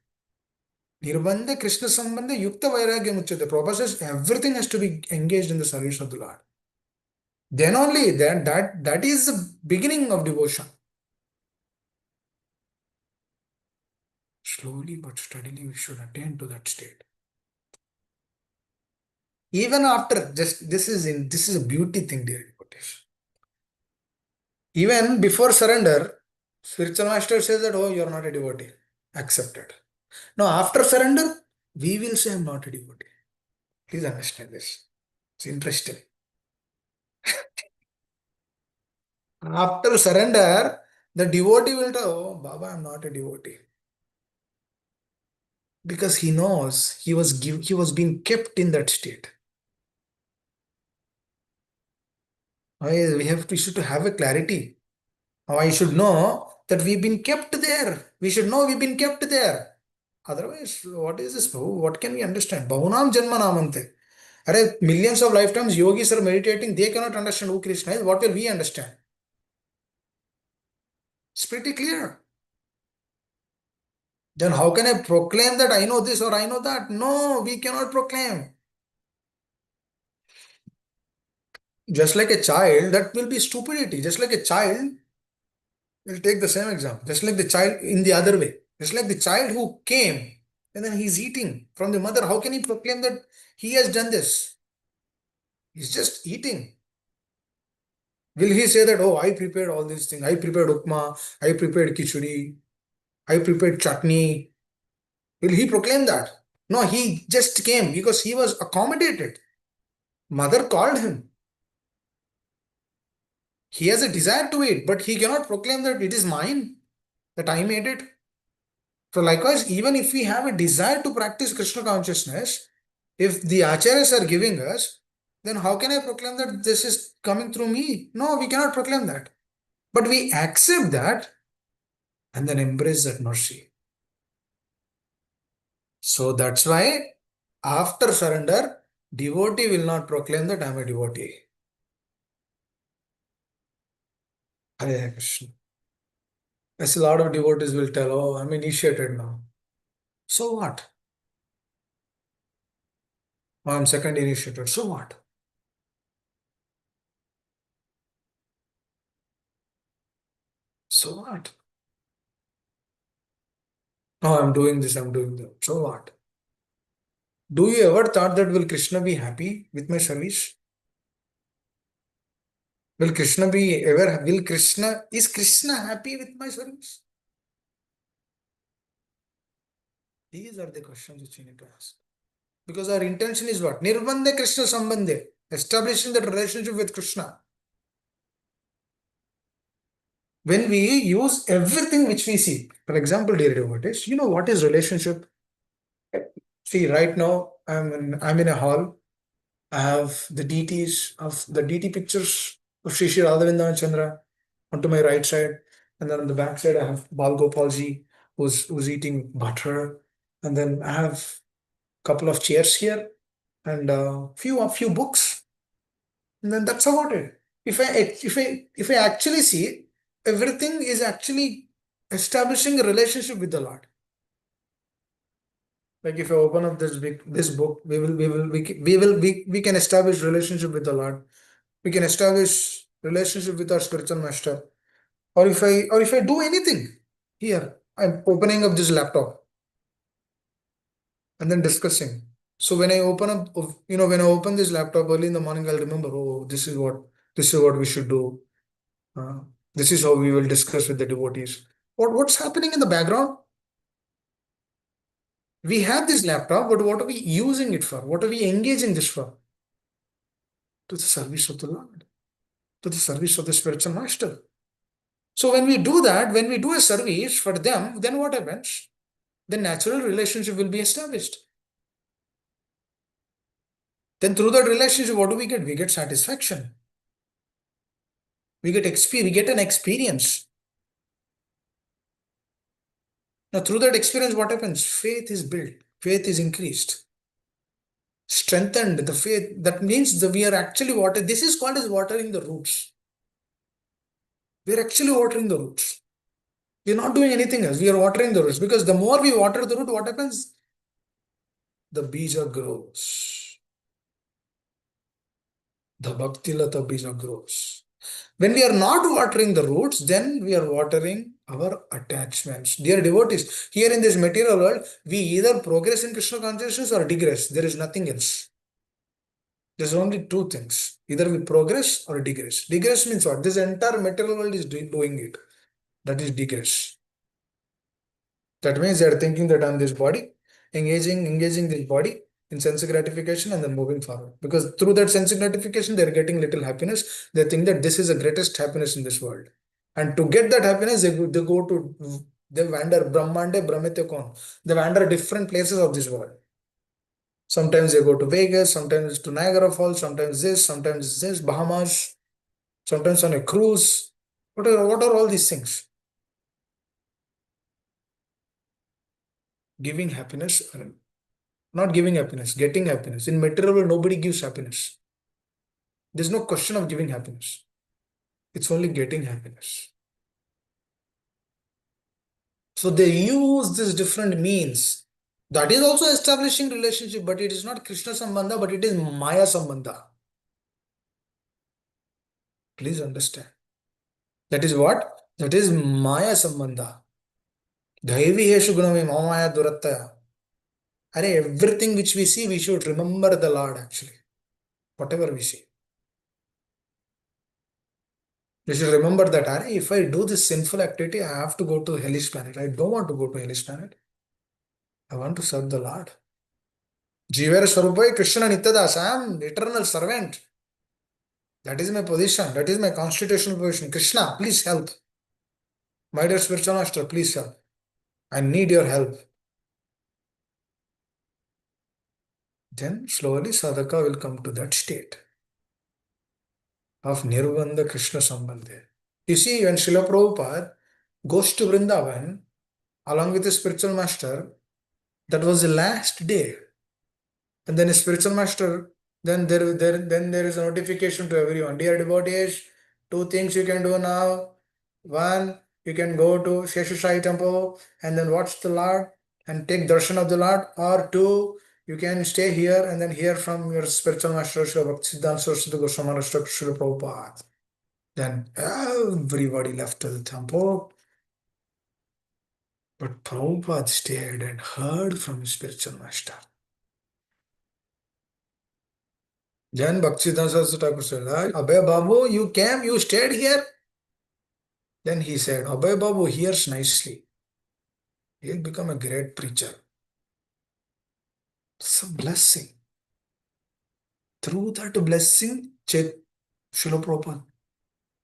Nirbandha Krishna Sambandha Yukta Vairagyam Uchyate. Prabhupada says everything has to be engaged in the service of the Lord. Then only that is the beginning of devotion. Slowly but steadily we should attain to that state. Even after just this is a beauty thing, dear devotees. Even before surrender, spiritual master says that, oh, you are not a devotee. Accepted. Now, after surrender, we will say, I'm not a devotee. Please understand this. It's interesting. After surrender, the devotee will tell, oh, Baba, I'm not a devotee. Because he knows he was being kept in that state. We should have a clarity. I should know that we've been kept there. We should know we've been kept there. Otherwise, what is this? What can we understand? Bahunam janmanamante. Millions of lifetimes yogis are meditating, they cannot understand who Krishna is. What will we understand? It's pretty clear. Then how can I proclaim that I know this or I know that? No, we cannot proclaim. Just like a child, that will be stupidity. Just like a child, we'll take the same example. Just like the child in the other way. Just like the child who came and then he's eating from the mother. How can he proclaim that he has done this? He's just eating. Will he say that, oh, I prepared all these things? I prepared upma, I prepared khichdi, I prepared chutney. Will he proclaim that? No, he just came because he was accommodated. Mother called him. He has a desire to eat, but he cannot proclaim that it is mine, that I made it. So, likewise, even if we have a desire to practice Krishna consciousness, if the acharyas are giving us, then how can I proclaim that this is coming through me? No, we cannot proclaim that. But we accept that and then embrace that mercy. So that's why after surrender, devotee will not proclaim that I am a devotee. Hare Krishna. As a lot of devotees will tell, oh, I'm initiated now. So what? Oh, I'm second initiated. So what? So what? Oh, I'm doing this, I'm doing that. So what? Do you ever thought that will Krishna be happy with my service? Will Krishna, is Krishna happy with my service? These are the questions which we need to ask. Because our intention is what? Nirbandhe Krishna Sambandhe. Establishing that relationship with Krishna. When we use everything which we see, for example, dear devotees, you know what is relationship? See, right now I'm in a hall. I have the DTs of the DT pictures of Shri Shri Radhavindan Chandra onto my right side, and then on the back side I have Bal Gopalji who's eating butter, and then I have a couple of chairs here and a few books, and then that's about it. If I actually see, everything is actually establishing a relationship with the Lord. Like if I open up this book, we can establish relationship with the Lord. We can establish relationship with our spiritual master. Or if I do anything here, I'm opening up this laptop and then discussing. So when I open up, when I open this laptop early in the morning, I'll remember, oh, this is what we should do. Uh, this is how we will discuss with the devotees. What's happening in the background? We have this laptop, but what are we using it for? What are we engaging this for? To the service of the Lord, to the service of the spiritual master. So when we do that, when we do a service for them, then what happens? The natural relationship will be established. Then through that relationship, what do we get? We get satisfaction. We get an experience. Now, through that experience, what happens? Faith is built, faith is increased, strengthened. The faith, that means that we are actually watering. This is called as watering the roots. We are actually watering the roots. We are not doing anything else. We are watering the roots because the more we water the root, what happens? The bija grows. The bhakti lata bija grows. When we are not watering the roots, then we are watering our attachments. Dear devotees, here in this material world, we either progress in Krishna consciousness or digress. There is nothing else. There's only two things. Either we progress or digress. Digress means what? This entire material world is doing it. That is digress. That means they are thinking that I'm this body, engaging this body in sense gratification and then moving forward. Because through that sense gratification, they're getting little happiness. They think that this is the greatest happiness in this world. And to get that happiness, they wander Brahmande Brahmite Kon. They wander different places of this world. Sometimes they go to Vegas, sometimes to Niagara Falls, sometimes this, Bahamas, sometimes on a cruise. What are all these things? Giving happiness, not giving happiness, getting happiness. In material world, nobody gives happiness. There's no question of giving happiness. It's only getting happiness. So they use these different means. That is also establishing relationship, but it is not Krishna Sambandha, but it is Maya Sambandha. Please understand. That is what? That is Maya Sambandha. Dhaivi Heshu Gunami Mamaya Durattaya. Everything which we see, we should remember the Lord actually. Whatever we see. We should remember that if I do this sinful activity, I have to go to hellish planet. I don't want to go to hellish planet. I want to serve the Lord. Jivera Swarupai Krishna Nityadas. I am eternal servant. That is my position. That is my constitutional position. Krishna, please help. My dear spiritual master, please help. I need your help. Then slowly sadhaka will come to that state of Nirvanda Krishna Sambandhe. You see, when Srila Prabhupada goes to Vrindavan along with his spiritual master, that was the last day. And then a spiritual master, then there is a notification to everyone. Dear devotees, two things you can do now. One, you can go to Sheshasai temple and then watch the Lord and take darshan of the Lord. Or two, you can stay here and then hear from your spiritual master, Srila Bhaktisiddhanta Saraswati Goswami Maharaj, Srila Prabhupada. Then everybody left the temple. But Prabhupada stayed and heard from his spiritual master. Then Bhaktivedanta Thakur said, Abhay Babu, you came, you stayed here. Then he said, Abhay Babu hears nicely. He'll become a great preacher. It's a blessing. Through that blessing, Srila Prabhupada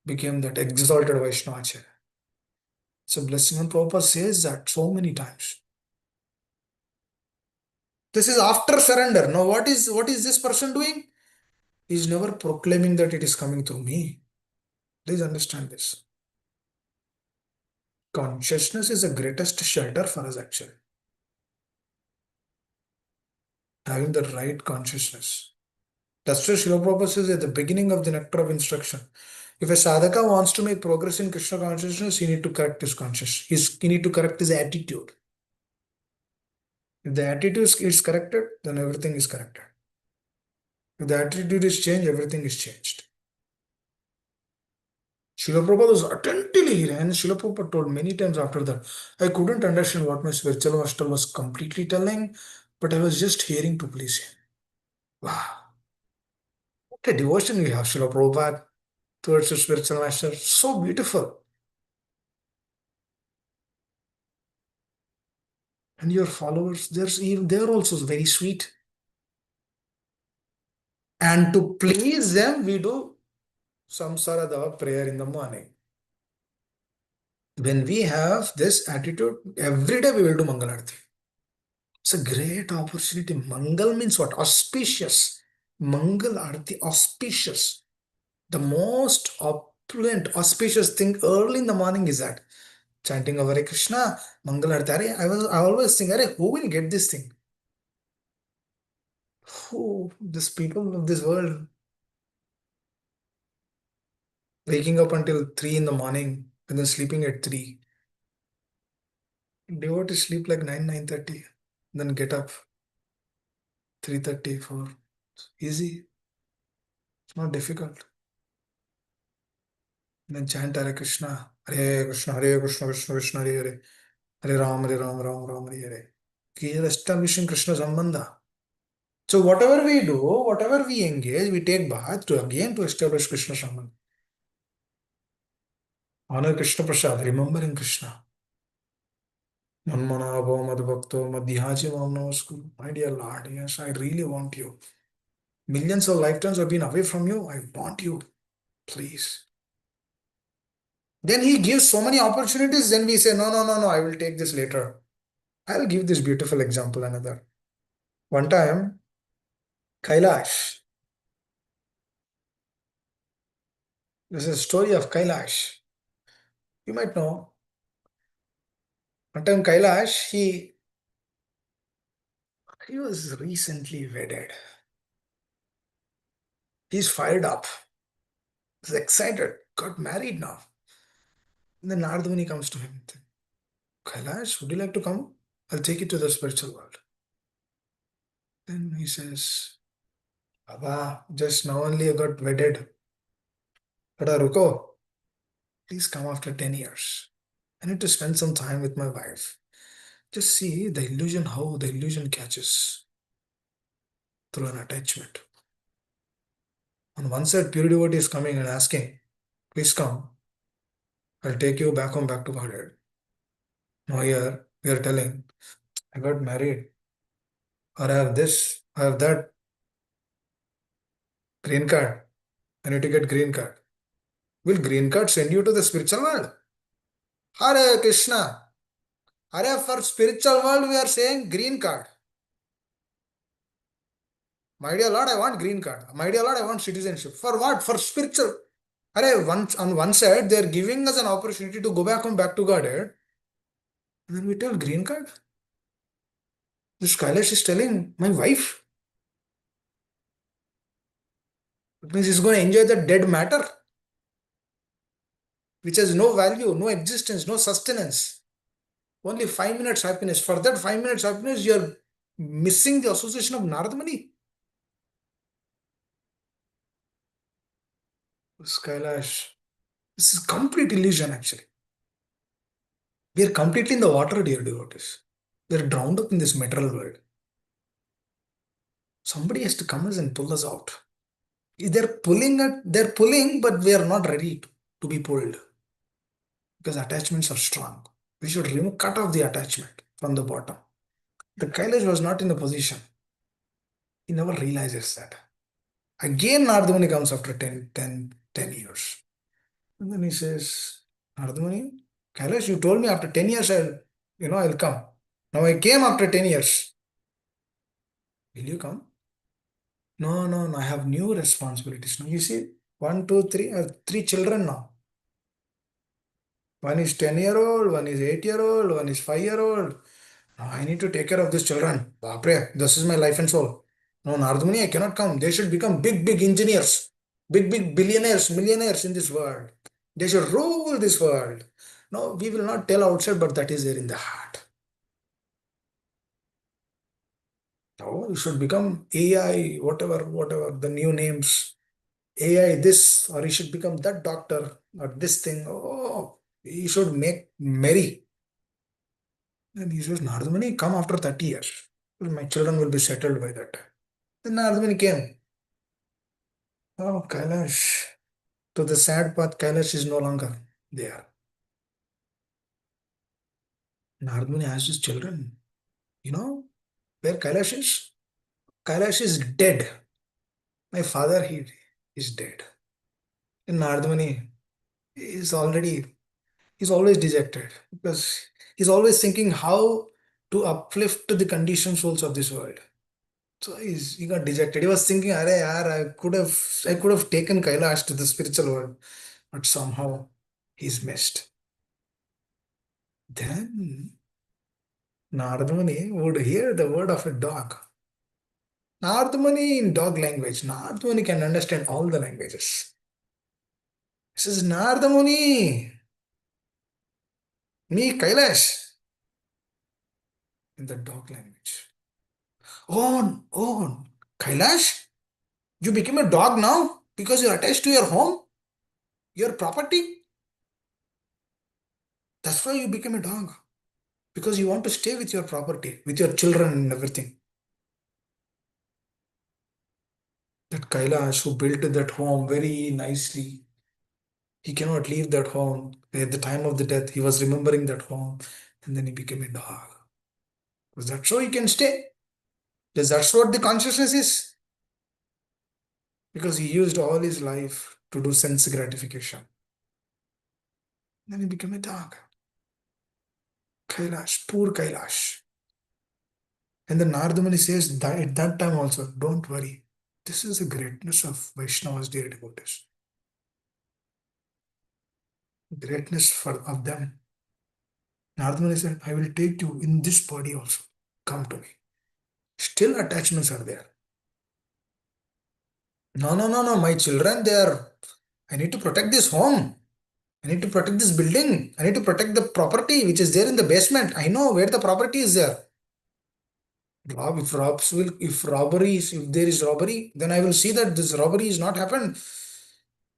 became that exalted Vaishnavacharya. It's a blessing, and Prabhupada says that so many times. This is after surrender. Now, what is this person doing? He's never proclaiming that it is coming through me. Please understand this. Consciousness is the greatest shelter for us, actually. Having the right consciousness. That's why Srila Prabhupada says at the beginning of the Nectar of Instruction. If a sadhaka wants to make progress in Krishna consciousness, he need to correct his consciousness. He need to correct his attitude. If the attitude is corrected, then everything is corrected. If the attitude is changed, everything is changed. Srila Prabhupada was attentively hearing, and Srila Prabhupada told many times after that, I couldn't understand what my spiritual master was completely telling, but I was just hearing to please him. Wow. What a devotion we have, Srila Prabhupada, towards the spiritual master. So beautiful. And your followers, they're also very sweet. And to please them, we do samsara dava prayer in the morning. When we have this attitude, every day we will do Mangalarti. It's a great opportunity. Mangal means what? Auspicious. Mangal Arati, auspicious. The most opulent, auspicious thing early in the morning is that chanting of Hare Krishna, Mangal Arati. I always think, who will get this thing? Who? These people of this world waking up until 3 in the morning and then sleeping at 3. Devotees sleep like 9, 9:30, then get up 3:30, 4. Easy. It's not difficult. Then chant Hare Krishna, Hare Krishna, Hare Krishna, Krishna Krishna, Hare Hare, Hare Ram, Hare Ram, Ram Ram, Hare Hare. He is establishing Krishna Sambandha. So whatever we do, whatever we engage, we take bath to again to establish Krishna Sambandha. Honor Krishna Prasad, remembering Krishna. Manmanabho Madhbhakto Madhyaji Mam Namaskuru. My dear Lord, yes, I really want you. Millions of lifetimes have been away from you. I want you. Please. Then he gives so many opportunities. Then we say, no, no, no, no, I will take this later. I'll give this beautiful example another. One time, Kailash. This is a story of Kailash. You might know. One time, Kailash, he was recently wedded. He's fired up. He's excited. Got married now. And then Narada Muni comes to him. Kailash, would you like to come? I'll take you to the spiritual world. Then he says, Baba, just now only I got wedded. Tada ruko. Please come after 10 years. I need to spend some time with my wife. Just see the illusion, how the illusion catches through an attachment. On one side, pure devotee is coming and asking, please come. I'll take you back home, back to Godhead. Now here, we are telling, I got married. Or I have this, I have that. Green card. I need to get green card. Will green card send you to the spiritual world? Hare Krishna. Hare, for spiritual world, we are saying green card. My dear Lord, I want green card. My dear Lord, I want citizenship. For what? For spiritual. On one side, they are giving us an opportunity to go back home, back to Godhead. And then we tell green card. This Kailash is telling my wife. It means he's going to enjoy the dead matter, which has no value, no existence, no sustenance. Only 5 minutes happiness. For that 5 minutes happiness, you are missing the association of Narada Muni. This Kailash. This is complete illusion actually. We are completely in the water, dear devotees. We are drowned up in this material world. Somebody has to come us and pull us out. they're pulling, but we are not ready to be pulled because attachments are strong. We should cut off the attachment from the bottom. The Kailash was not in a position. He never realizes that. Again, Nardamuni comes after 10 years. And then he says, Nardamuni, Kailash, you told me after 10 years I'll come. Now I came after 10 years. Will you come? No, no, no, I have new responsibilities. Now you see, one, two, three, three children now. One is 10-year-old, one is 8-year-old, one is 5-year-old. Now I need to take care of these children. Bapre, this is my life and soul. No, Nardamuni, I cannot come. They should become big, big engineers, big, big billionaires, millionaires in this world. They should rule this world. No, we will not tell outside, but that is there in the heart. No, you should become AI, whatever the new names. AI this, or he should become that doctor, or this thing. Oh, he should make merry. And he says, Nardamani, come after 30 years. Well, my children will be settled by that time. Then Nardamani came. Oh, Kailash. To the sad part, Kailash is no longer there. Nardamani asked his children, you know where Kailash is? Kailash is dead. My father, he is dead. And Nardamani is already, he's always dejected because he's always thinking how to uplift the conditioned souls of this world. So he got dejected. He was thinking, Arey, yaar, I could have taken Kailash to the spiritual world, but somehow he's missed. Then Nardamani would hear the word of a dog. Nardamani in dog language. Nardamani can understand all the languages. He says, Nardamani, me Kailash, in the dog language. Oh, Kailash, you became a dog now because you're attached to your home, your property. That's why you became a dog. Because you want to stay with your property, with your children and everything. That Kailash who built that home very nicely, he cannot leave that home. At the time of the death, he was remembering that home and then he became a dog. Was that so he can stay? Is that what the consciousness is? Because he used all his life to do sense gratification. Then he became a dog. Kailash, poor Kailash. And then Nardamani says that at that time also, don't worry. This is the greatness of Vaishnavas, dear devotees. Greatness of them. Nardamani said, I will take you in this body also. Come to me. Still attachments are there. No, no, no, no. My children, they are. I need to protect this home. I need to protect this building. I need to protect the property which is there in the basement. I know where the property is there. If robbery if there is robbery, then I will see that this robbery is not happened.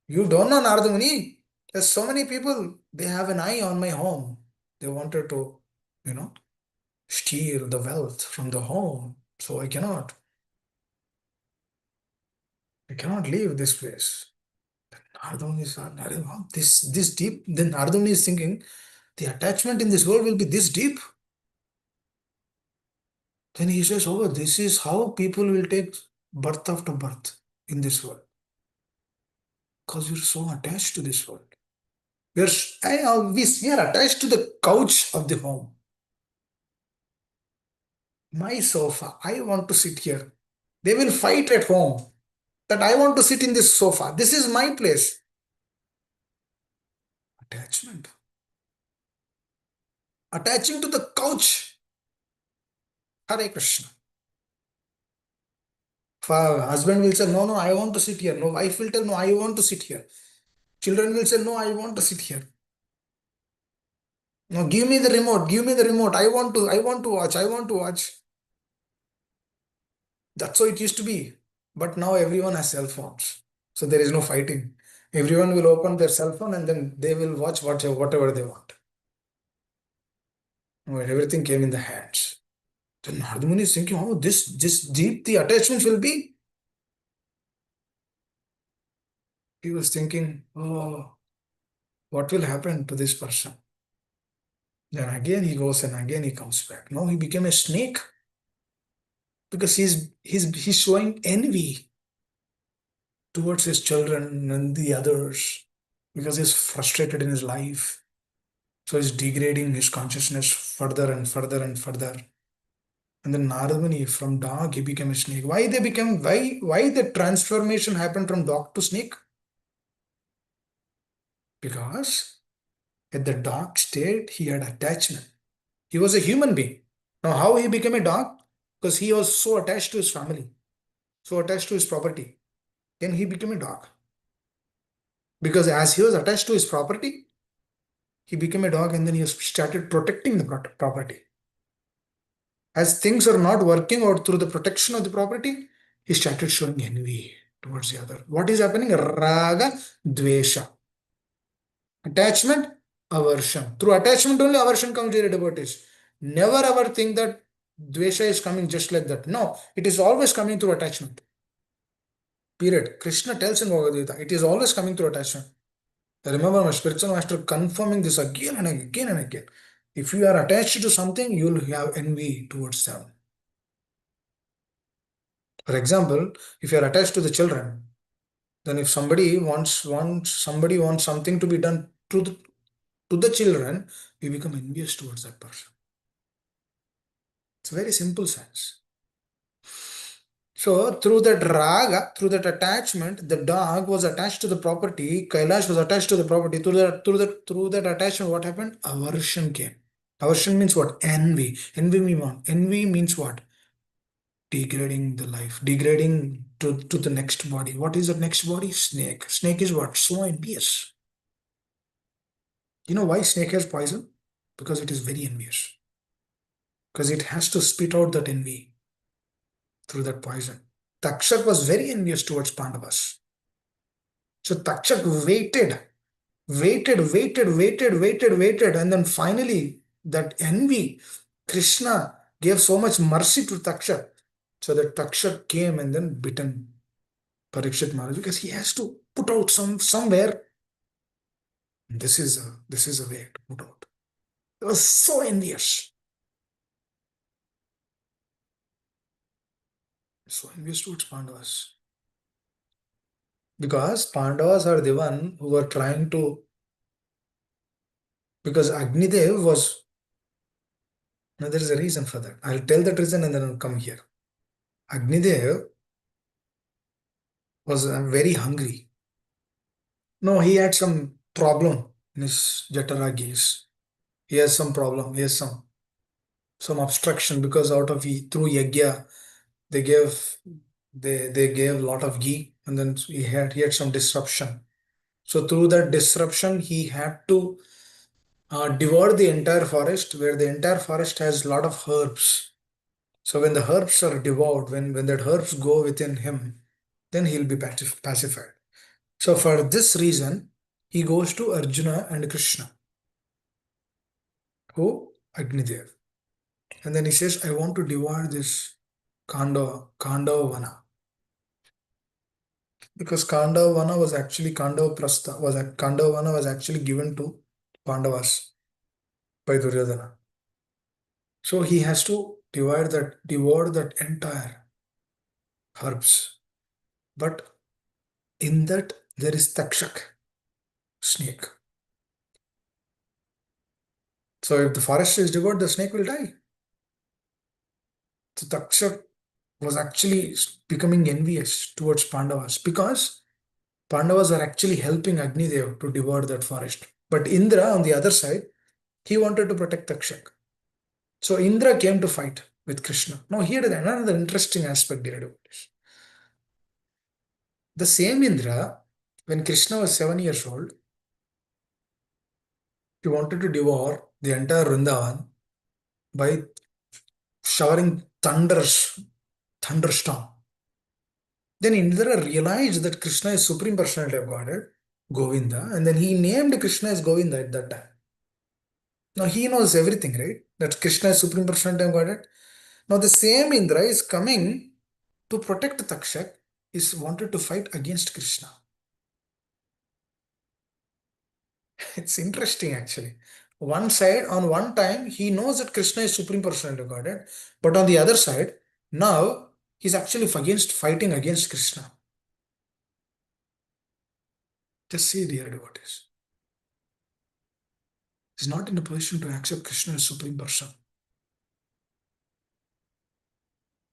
You don't know, Nardamani. There's so many people, they have an eye on my home. They wanted to, you know, steal the wealth from the home. So I cannot leave this place. Nardamani is this deep. Then Nardamani is thinking, the attachment in this world will be this deep. Then he says, oh, this is how people will take birth after birth in this world. Because we're so attached to this world. We are attached to the couch of the home. My sofa, I want to sit here. They will fight at home that I want to sit in this sofa. This is my place. Attachment. Attaching to the couch. Hare Krishna. Husband will say, no, no, I want to sit here. No, wife will tell, no, I want to sit here. Children will say, no, I want to sit here. No, give me the remote. Give me the remote. I want to watch. That's how it used to be. But now everyone has cell phones. So there is no fighting. Everyone will open their cell phone and then they will watch whatever they want. When everything came in the hands. Then Nardamuni is thinking, oh, this deep the attachments will be. He was thinking, oh, what will happen to this person? Then again he goes and again he comes back. Now he became a snake because he's showing envy towards his children and the others because he's frustrated in his life. So he's degrading his consciousness further and further and further. And then Narada from dog he became a snake. Why the transformation happened from dog to snake? Because at the dog state he had attachment. He was a human being. Now how he became a dog? Because he was so attached to his family, so attached to his property. Then he became a dog. Because as he was attached to his property, he became a dog and then he started protecting the property. As things are not working out through the protection of the property, he started showing envy towards the other. What is happening? Raga, dvesha. Attachment, aversion. Through attachment only aversion comes, dear devotees. Never ever think that dvesha is coming just like that. No, it is always coming through attachment. Period. Krishna tells in Bhagavad Gita, it is always coming through attachment. I remember my spiritual master confirming this again and again and again. If you are attached to something, you will have envy towards them. For example, if you are attached to the children, then if somebody wants something to be done to the children, you become envious towards that person. It's a very simple sense. So through that raga, through that attachment, the dog was attached to the property, Kailash was attached to the property. Through that attachment, what happened? Aversion came. Aversion means what? Envy. Envy means what? Degrading the life, degrading to the next body. What is the next body? Snake. Snake is what? So envious. You know why snake has poison? Because it is very envious. Because it has to spit out that envy through that poison. Takshak was very envious towards Pandavas. So Takshak waited, and then finally that envy, Krishna gave so much mercy to Takshak. So that Takshak came and then bitten Parikshit Maharaj because he has to put out somewhere. This is a way to put out. It was so envious. So envious towards Pandavas. Because Pandavas are the one who were trying to, because Agnidev was, now there is a reason for that. I'll tell that reason and then I'll come here. Agnidev was very hungry. No, he had some problem in his Jataragis. He has some problem. He has some obstruction because out of through yagya they gave they gave a lot of ghee and then he had some disruption. So through that disruption, he had to devour the entire forest, where the entire forest has a lot of herbs. So when the herbs are devoured, when that herbs go within him, then he'll be pacified. So for this reason, he goes to Arjuna and Krishna, who Agnidev. And then he says, I want to devour this Kandavana. Because Kandavana was actually Kandavana was actually given to Pandavas by Duryodhana. So he has to devour that entire herbs. But in that there is Takshak, snake. So if the forest is devoured, the snake will die. So Takshak was actually becoming envious towards Pandavas because Pandavas are actually helping Agnidev to devour that forest. But Indra, on the other side, he wanted to protect Takshak. So Indra came to fight with Krishna. Now here is another interesting aspect, dear devotees. The same Indra, when Krishna was 7 years old, he wanted to devour the entire Vrindavan by showering thunderstorm. Then Indra realized that Krishna is Supreme Personality of Godhead, Govinda, and then he named Krishna as Govinda at that time. Now he knows everything, right? That Krishna is Supreme Personality of Godhead. Now the same Indra is coming to protect Takshak, is wanted to fight against Krishna. It's interesting actually. One side, on one time, he knows that Krishna is Supreme Personality of Godhead, but on the other side, now he's actually fighting against Krishna. Just see, dear devotees. He's not in a position to accept Krishna as Supreme Person.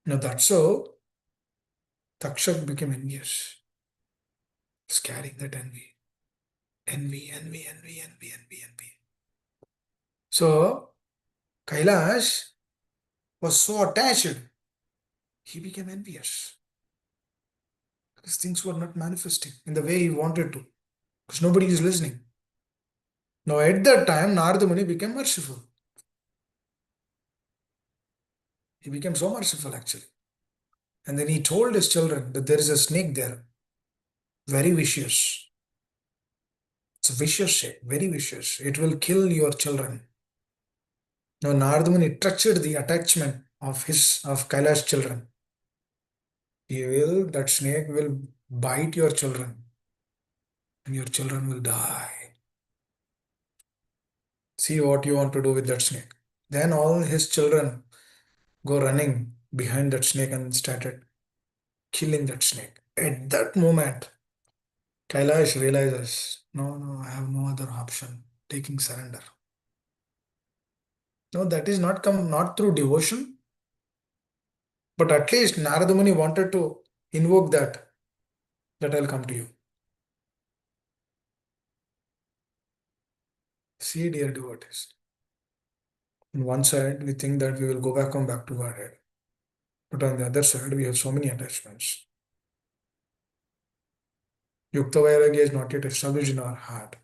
Now that's so Takshak became envious. He's carrying that envy. Envy, envy, envy, envy, envy, envy. So Kailash was so attached, he became envious. Because things were not manifesting in the way he wanted to. Because nobody is listening. Now at that time, Narada Muni became merciful. He became so merciful actually. And then he told his children that there is a snake there, very vicious. It's a vicious snake, very vicious. It will kill your children. Now Narada Muni treasured the attachment of Kailash children. That snake will bite your children and your children will die. See what you want to do with that snake. Then all his children go running behind that snake and started killing that snake. At that moment, Kailash realizes, no, no, I have no other option, taking surrender. No, that is not through devotion, but at least Narada Muni wanted to invoke that I'll come to you. See, dear devotees. On one side, we think that we will come back to Godhead. But on the other side, we have so many attachments. Yukta Vairagya is not yet established in our heart.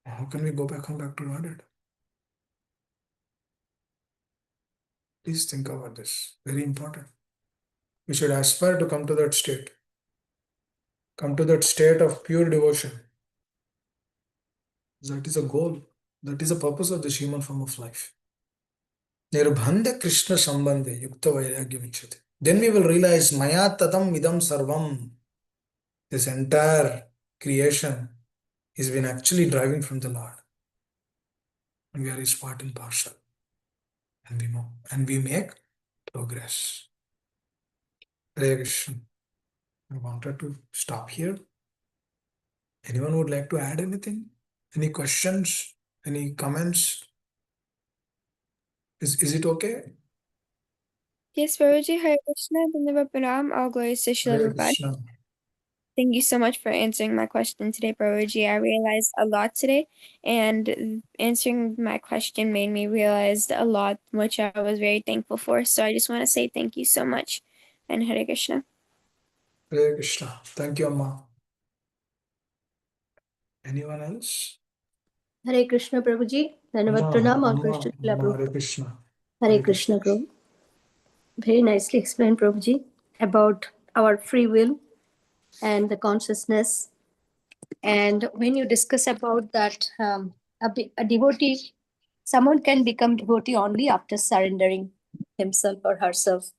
How can we go back to Godhead? Please think about this. Very important. We should aspire to come to that state. Come to that state of pure devotion. That is a goal. That is the purpose of this human form of life. Nirbandha Krishna Sambandhe Yukta Vairagya Vichyate. Then we will realize Maya Tatam Idam Sarvam. This entire creation has been actually driving from the Lord. And we are his part and parcel. And we know. And we make progress. Hare Krishna. I wanted to stop here. Anyone would like to add anything? Any questions? Any comments? Is it okay? Yes, Prabhuji, Hare Krishna, Dhanyavad Pranam, all glories to Srila Hare Prabhupada. Krishna. Thank you so much for answering my question today, Prabhuji. I realized a lot today, and answering my question made me realize a lot, which I was very thankful for. So I just want to say thank you so much, and Hare Krishna. Hare Krishna. Thank you, Amma. Anyone else? Hare Krishna Prabhuji. Dhanyavad Pranam. All glories to Srila Prabhupada. Hare Krishna. Hare Krishna Prabhu. Very nicely explained, Prabhuji, about our free will and the consciousness. And when you discuss about that, a devotee, someone can become devotee only after surrendering himself or herself.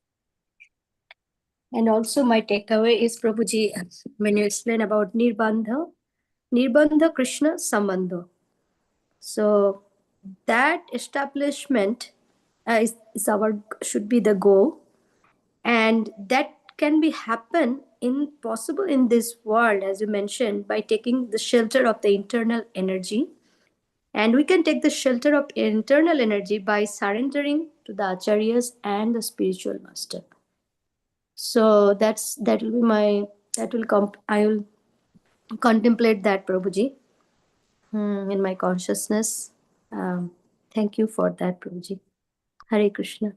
And also, my takeaway is, Prabhuji, when you explain about Nirbandha Krishna Sambandha. So that establishment should be the goal, and that can be happen in possible in this world, as you mentioned, by taking the shelter of the internal energy. And we can take the shelter of internal energy by surrendering to the acharyas and the spiritual master. So that will be my I will contemplate that, Prabhuji, in my consciousness. Thank you for that, Prabhuji. Hare Krishna.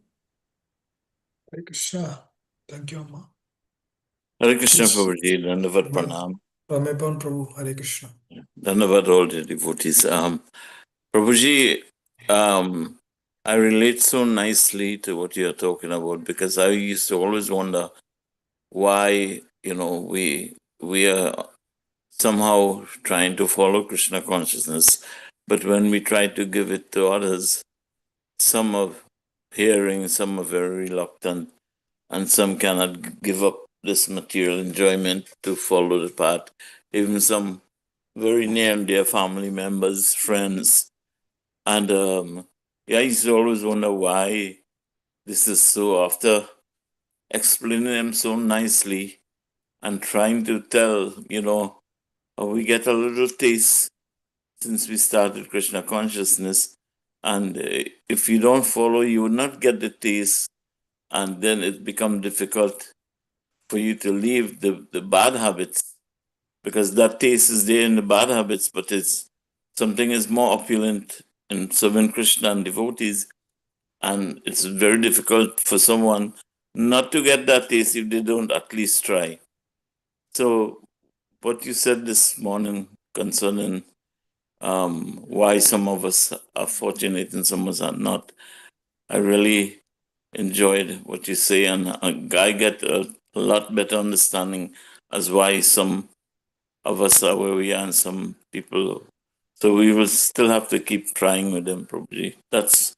Hare Krishna. Thank you, Amma. Hare Krishna, Yes. Prabhuji. Dhanyavad Pranam. Ramepan Prabhu. Hare Krishna. Dhanyavad all the devotees. Prabhuji, I relate so nicely to what you're talking about, because I used to always wonder why, we are somehow trying to follow Krishna consciousness, but when we try to give it to others, some are hearing, some are very reluctant, and some cannot give up this material enjoyment to follow the path. Even some very near and dear family members, friends. And yeah, I used to always wonder why this is so. After explaining them so nicely and trying to tell, we get a little taste since we started Krishna consciousness. And if you don't follow, you will not get the taste. And then it becomes difficult for you to leave the bad habits, because that taste is there in the bad habits, but it's something is more opulent in serving Krishna and devotees. And it's very difficult for someone not to get that taste if they don't at least try. So, what you said this morning concerning why some of us are fortunate and some of us are not, I really enjoyed what you say, and I get a lot better understanding as why some of us are where we are and some people. So we will still have to keep trying with them, Prabhuji. That's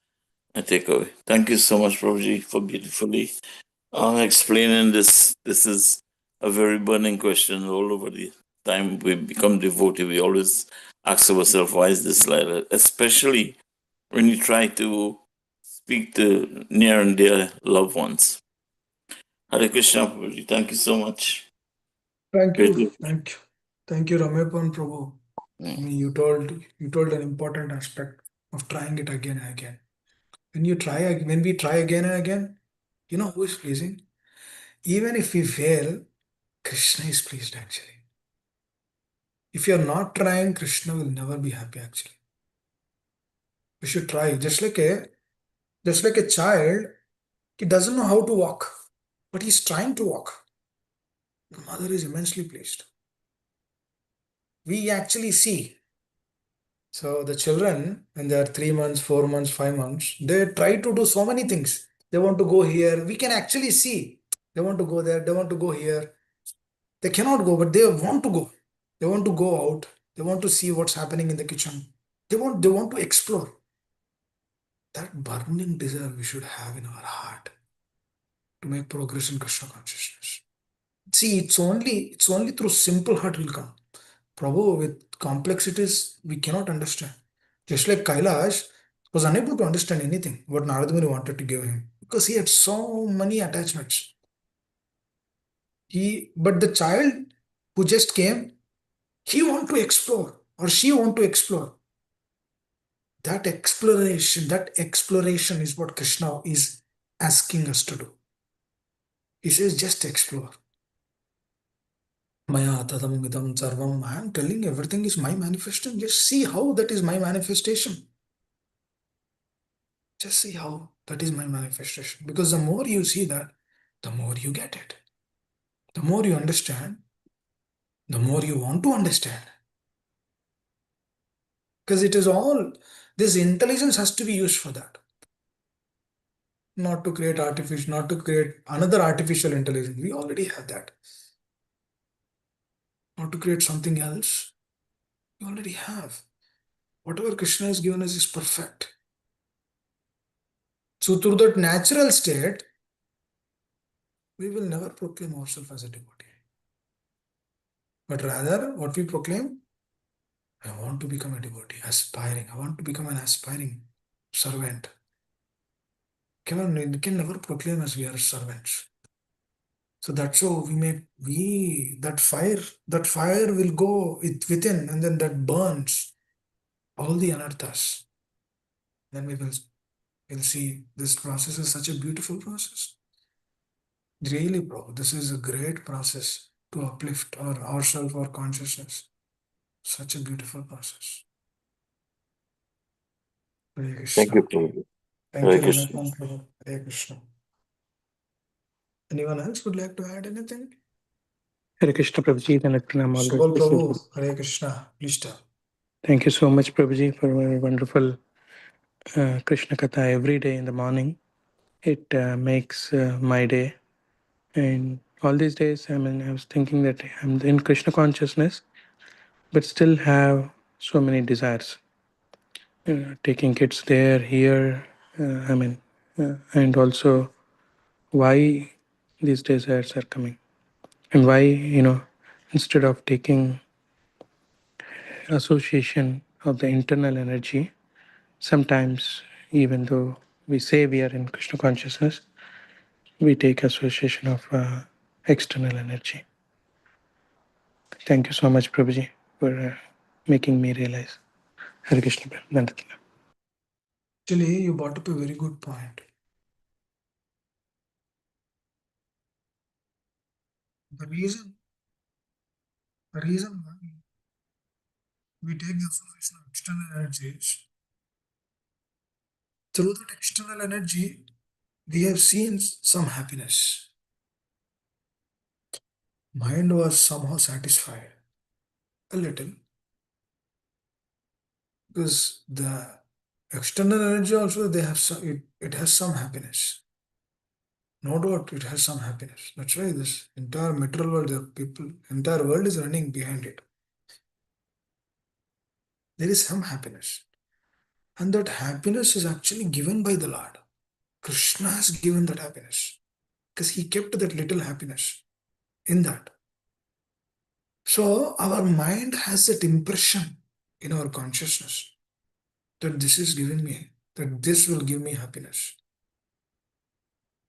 my takeaway. Thank you so much, Prabhuji, for beautifully explaining this. This is a very burning question all over the time we become devotee. We always ask ourselves, why is this like that? Especially when you try to speak to near and dear loved ones. Hare Krishna, Prabhuji. Thank you so much. Thank Great. you. Thank you, Ramepan Prabhu. I mean, you told an important aspect of trying it again and again. When we try again and again, you know who is pleasing? Even if we fail, Krishna is pleased actually. If you're not trying, Krishna will never be happy actually. You should try. Just like a child, he doesn't know how to walk, but he's trying to walk. The mother is immensely pleased. We actually see. So the children, when they are 3 months, 4 months, 5 months, they try to do so many things. They want to go here. We can actually see. They want to go there. They want to go here. They cannot go, but they want to go. They want to go out. They want to see what's happening in the kitchen. They want to explore. That burning desire we should have in our heart to make progress in Krishna consciousness. See, it's only through simple heart will come. Prabhu, with complexities we cannot understand. Just like Kailash was unable to understand anything what Narada Muni wanted to give him because he had so many attachments. But the child who just came, he want to explore or she want to explore. That exploration is what Krishna is asking us to do. He says, just explore. Maya tadam idam sarvam. I am telling everything is my manifestation. Just see how that is my manifestation. Just see how that is my manifestation. Because the more you see that, the more you get it. The more you understand, the more you want to understand. Because it is all, this intelligence has to be used for that. Not to create another artificial intelligence. We already have that. Not to create something else. We already have. Whatever Krishna has given us is perfect. So through that natural state, we will never proclaim ourselves as a devotee. But rather, what we proclaim, I want to become a devotee, aspiring. I want to become an aspiring servant. We can never proclaim as we are servants. So that's how that fire will go within, and then that burns all the anarthas. Then we'll see this process is such a beautiful process. Really, bro, this is a great process to uplift ourselves, our consciousness. Such a beautiful process. Hare Thank you, Krishna. Prabhuji. Thank Hare you, Krishna. Ramesh Prabhu. Hare Krishna. Anyone else would like to add anything? Hare Krishna Prabhuji, then I'm always Subal listening to Prabhu, this. Hare Krishna. Please tell. Thank you so much, Prabhuji, for a wonderful Krishna Katha every day in the morning. It makes my day. And all these days, I mean, I was thinking that I'm in Krishna consciousness, but still have so many desires. Taking kids there, here, and also why these desires are coming. And why, instead of taking association of the internal energy. Sometimes, even though we say we are in Krishna consciousness, we take association of external energy. Thank you so much, Prabhuji, for making me realize. Hare Krishna. Dandavat. Actually, you brought up a very good point. The reason why we take the association of external energies, through that external energy, we have seen some happiness. Mind was somehow satisfied a little because the external energy also they have some, it has some happiness. No doubt it has some happiness. That's why this entire material world, the people, entire world is running behind it. There is some happiness. And that happiness is actually given by the Lord. Krishna has given that happiness because he kept that little happiness in that. So our mind has that impression in our consciousness that this is giving me, that this will give me happiness.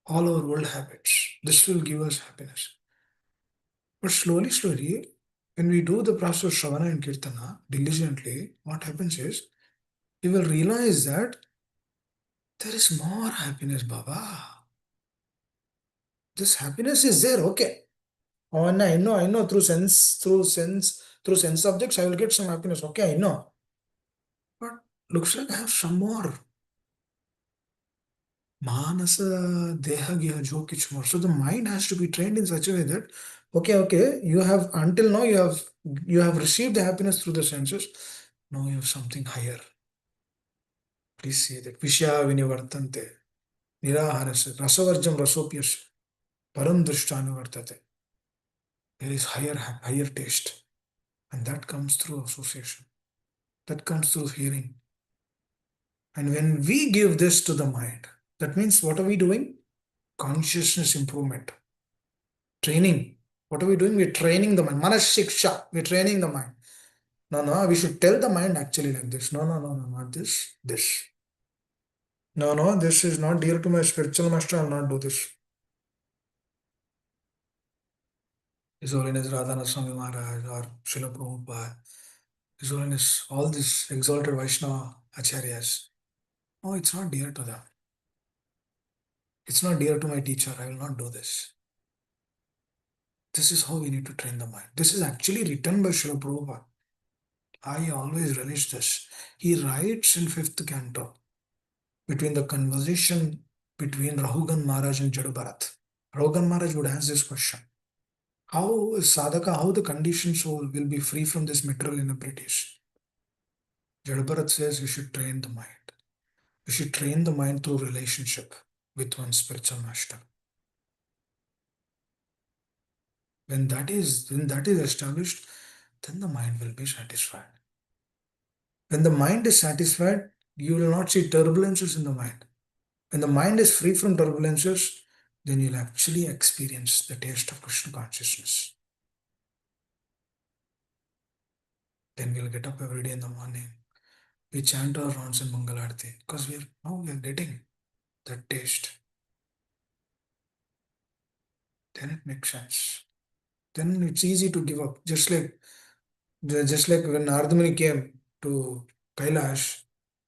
All our old habits, this will give us happiness. But slowly, when we do the process of Shravana and Kirtana diligently, what happens is you will realize that there is more happiness, Baba. This happiness is there, okay. Oh, and I know, through sense objects, I will get some happiness, okay, I know. But looks like I have some more. Manasa, Deha, Giha, Jo, Kich more. So the mind has to be trained in such a way that, okay, you have until now you have received the happiness through the senses. Now you have something higher. Please say that. Vishya vinivartante. Niraharasya. Rasavarjam rasopyas. Param drishthanuvartate. There is higher taste. And that comes through association. That comes through hearing. And when we give this to the mind, that means what are we doing? Consciousness improvement. Training. What are we doing? We're training the mind. Manashiksha. We're training the mind. No, we should tell the mind actually like this. No, not this. This. No, this is not dear to my spiritual master. I'll not do this. His Holiness Radhana Swami Maharaj or Srila Prabhupada, His Holiness, all these exalted Vaishnava Acharyas. No, it's not dear to them. It's not dear to my teacher. I will not do this. This is how we need to train the mind. This is actually written by Srila Prabhupada. I always relish this. He writes in 5th canto between the conversation between Rahugan Maharaj and Jadabharat. Rahugan Maharaj would ask this question. How is sadhaka, how the conditioned soul will be free from this material iniquities? Jadabharat says we should train the mind. We should train the mind through relationship with one spiritual master. When that is established, then the mind will be satisfied. When the mind is satisfied, you will not see turbulences in the mind. When the mind is free from turbulences, then you'll actually experience the taste of Krishna consciousness. Then we'll get up every day in the morning. We chant our rounds in Mangalarti because we are getting that taste. Then it makes sense. Then it's easy to give up. Just like when Nardamuni came to Kailash,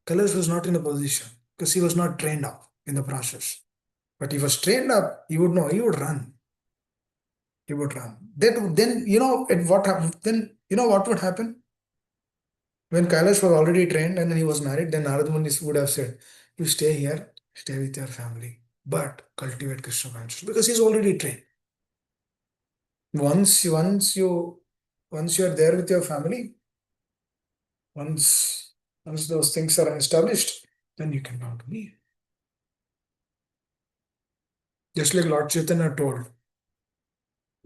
Kailash was not in a position because he was not trained up in the process. But he was trained up, he would know, he would run. He would run. Then you know what happened? Then you know what would happen? When Kailash was already trained and then he was married, then Narad Muni would have said, you stay here, stay with your family, but cultivate Krishna consciousness because he's already trained. Once you are there with your family, once those things are established, then you can now do me. Just like Lord Chaitanya told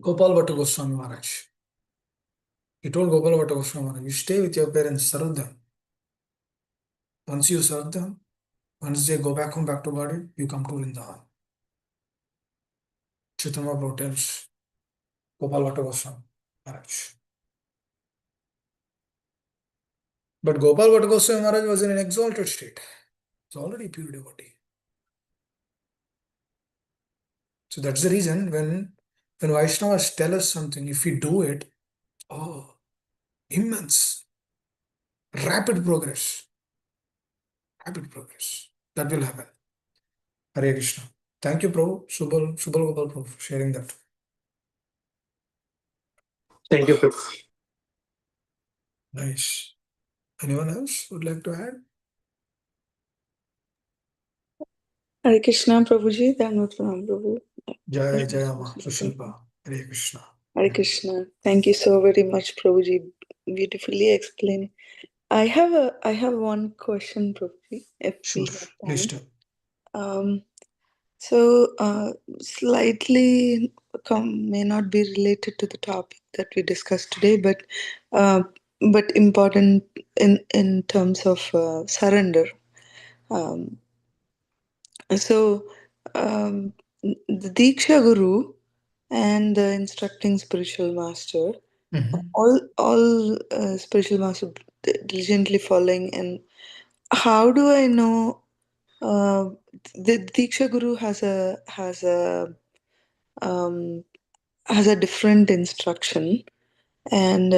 Gopal Bhatta Goswami Maharaj. He told Gopal Bhatta Goswami Maharaj, you stay with your parents, serve them. Once you serve them, once they go back home, back to body, you come to Vrindavan. Chaitanya Prabhu tells Gopal Bhatta Goswami Maharaj. But Gopal Bhatta Goswami Maharaj was in an exalted state. He's already pure devotee. So that's the reason when Vaishnavas tell us something, if we do it, oh, immense, rapid progress, that will happen. Hare Krishna. Thank you, Prabhu. Subal Gopal Prabhu, for sharing that. Thank you, Prabhu. Nice. Anyone else would like to add? Hare Krishna, Prabhuji. Dhanvat Pranam, Prabhu. Jai Jaya Ma Sushilpa. Hare Krishna. Hare Krishna. Thank you so very much, Prabhuji. Beautifully explained. I have one question, Prabhuji, if Sure. we have Please time. Um, slightly may not be related to the topic that we discussed today, but important in terms of surrender. So the Diksha Guru and the instructing spiritual master, all spiritual master diligently following. And how do I know the Diksha Guru has a different instruction, and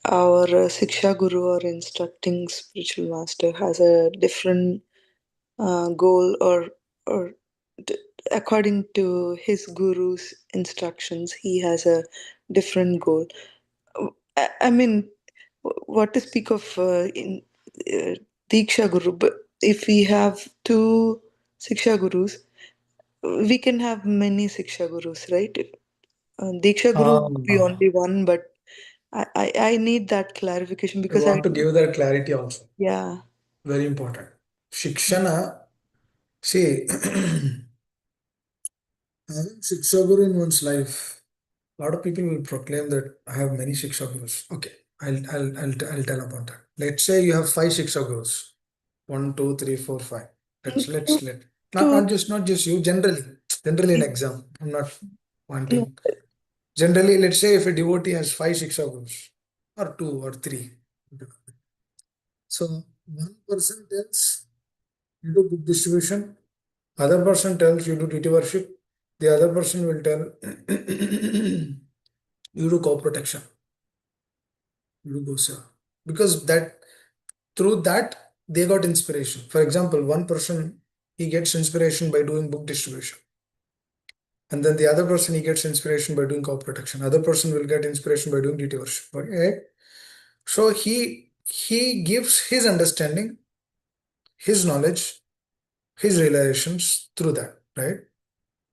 our Siksha Guru or instructing spiritual master has a different goal, or according to his guru's instructions, he has a different goal. I mean, what to speak of in Diksha Guru, but if we have two Siksha Gurus, we can have many Siksha Gurus, right? Diksha Guru would be only one, but I need that clarification I because want to give that clarity also. yeah. Very important. Shikshana, see, having Shiksha Guru in one's life, a lot of people will proclaim that I have many Shiksha Gurus. Okay, I'll tell about that. Let's say you have 5 Shiksha Gurus. 1, 2, 3, 4, 5. Let's not just you, generally in exam. I'm not wanting. Generally, let's say if a devotee has 5 Shiksha Gurus, or 2 or 3. So one person tells you do book distribution, other person tells you do deity worship, the other person will tell you do co-protection, you do go-seva. Because that through that they got inspiration. For example, one person he gets inspiration by doing book distribution. And then the other person he gets inspiration by doing co-protection. Other person will get inspiration by doing deity worship. Okay? So he gives his understanding, his knowledge, his realizations through that, right?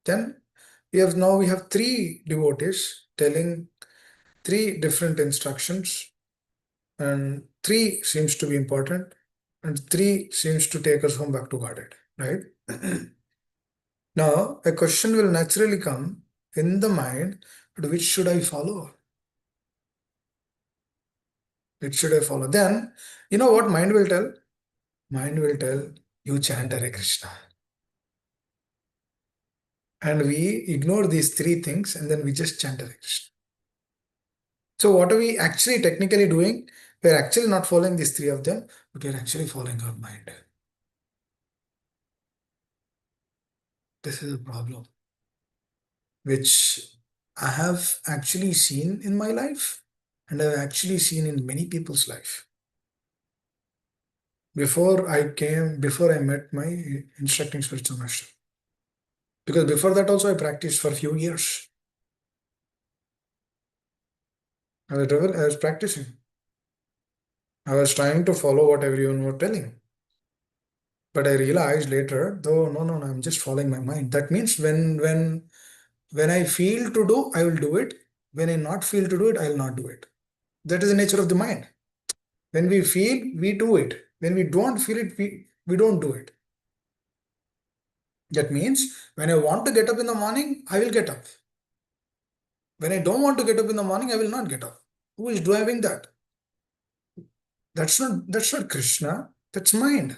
Then we have 3 devotees telling 3 different instructions, and 3 seems to be important, and 3 seems to take us home back to Godhead, right? Now, a question will naturally come in the mind, but which should I follow? Which should I follow? Then, you know what mind will tell? Mind will tell, you chant Hare Krishna. And we ignore these 3 things and then we just chant Hare Krishna. So what are we actually technically doing? We're actually not following these 3 of them, but we're actually following our mind. This is a problem which I have actually seen in my life, and I've actually seen in many people's life. Before I met my instructing spiritual master. Because before that also I practiced for a few years. I was practicing. I was trying to follow what everyone was telling. But I realized later, though, no, I'm just following my mind. That means when I feel to do, I will do it. When I not feel to do it, I will not do it. That is the nature of the mind. When we feel, we do it. When we don't feel it, we don't do it. That means when I want to get up in the morning, I will get up. When I don't want to get up in the morning, I will not get up. Who is driving that? That's not Krishna, that's mind.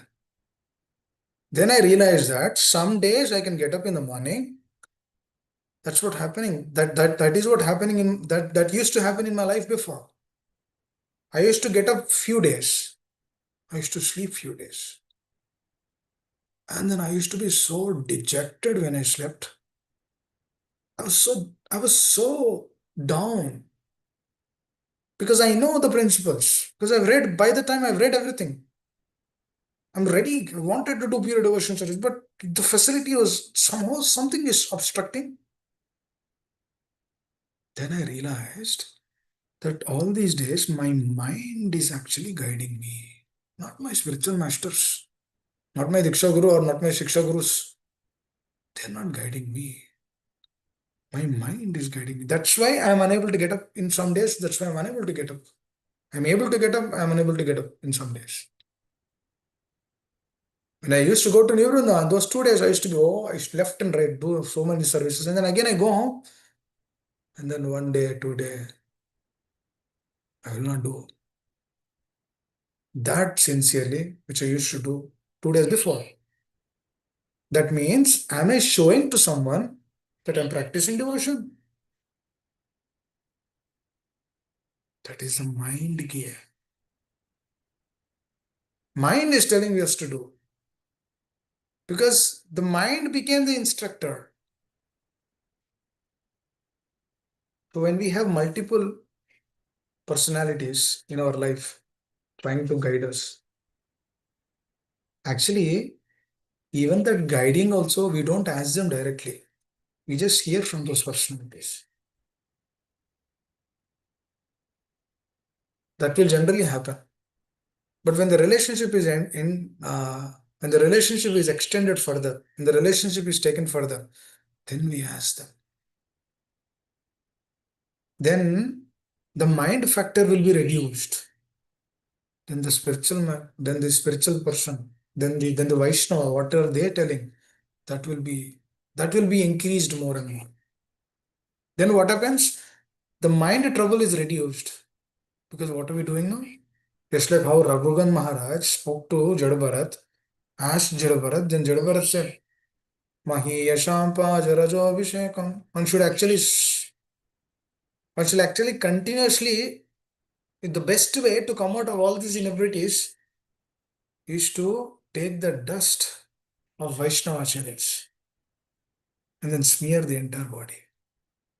Then I realized that some days I can get up in the morning. That's what happening. That is what happening in that used to happen in my life before. I used to get up few days. I used to sleep few days. And then I used to be so dejected when I slept. I was so down because I know the principles. Because by the time I've read everything, I'm ready. I wanted to do pure devotion service, but the facility was somehow something is obstructing. Then I realized that all these days my mind is actually guiding me, not my spiritual masters, not my Diksha Guru or not my Shiksha Gurus. They're not guiding me. My mind is guiding me. That's why I'm unable to get up in some days. That's why I'm unable to get up. I'm able to get up, I'm unable to get up in some days. When I used to go to Nirvana, those 2 days I used to go, I used to left and right, do so many services, and then again I go home, and then 1 day, 2 day, I will not do that sincerely, which I used to do 2 days before. That means, am I showing to someone that I'm practicing devotion? That is the mind gear. Mind is telling us to do. Because the mind became the instructor. So when we have multiple personalities in our life trying to guide us, actually, even that guiding also, we don't ask them directly. We just hear from those personalities. That will generally happen. But when the relationship is when the relationship is extended further, when the relationship is taken further, then we ask them. Then the mind factor will be reduced. Then the spiritual man, then the spiritual person, then the Vaishnava, whatever they're telling, that will be increased more and more. Then what happens? The mind trouble is reduced. Because what are we doing now? Just like how Raghugan Maharaj spoke to Jada asked Jada then Jada said, Mahi Yashampa Jarajo Abhishekam. One should actually continuously, the best way to come out of all these inebrities is to take the dust of Vaishnava acharyas and then smear the entire body.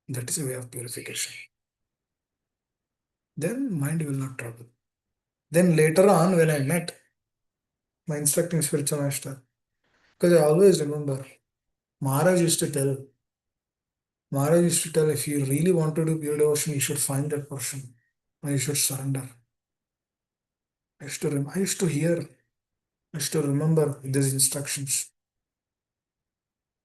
That is a way of purification. Then mind will not trouble. Then later on, when I met my instructing spiritual master, because I always remember, Maharaj used to tell, if you really want to do pure devotion, you should find that person and you should surrender. I used to hear, I used to remember these instructions.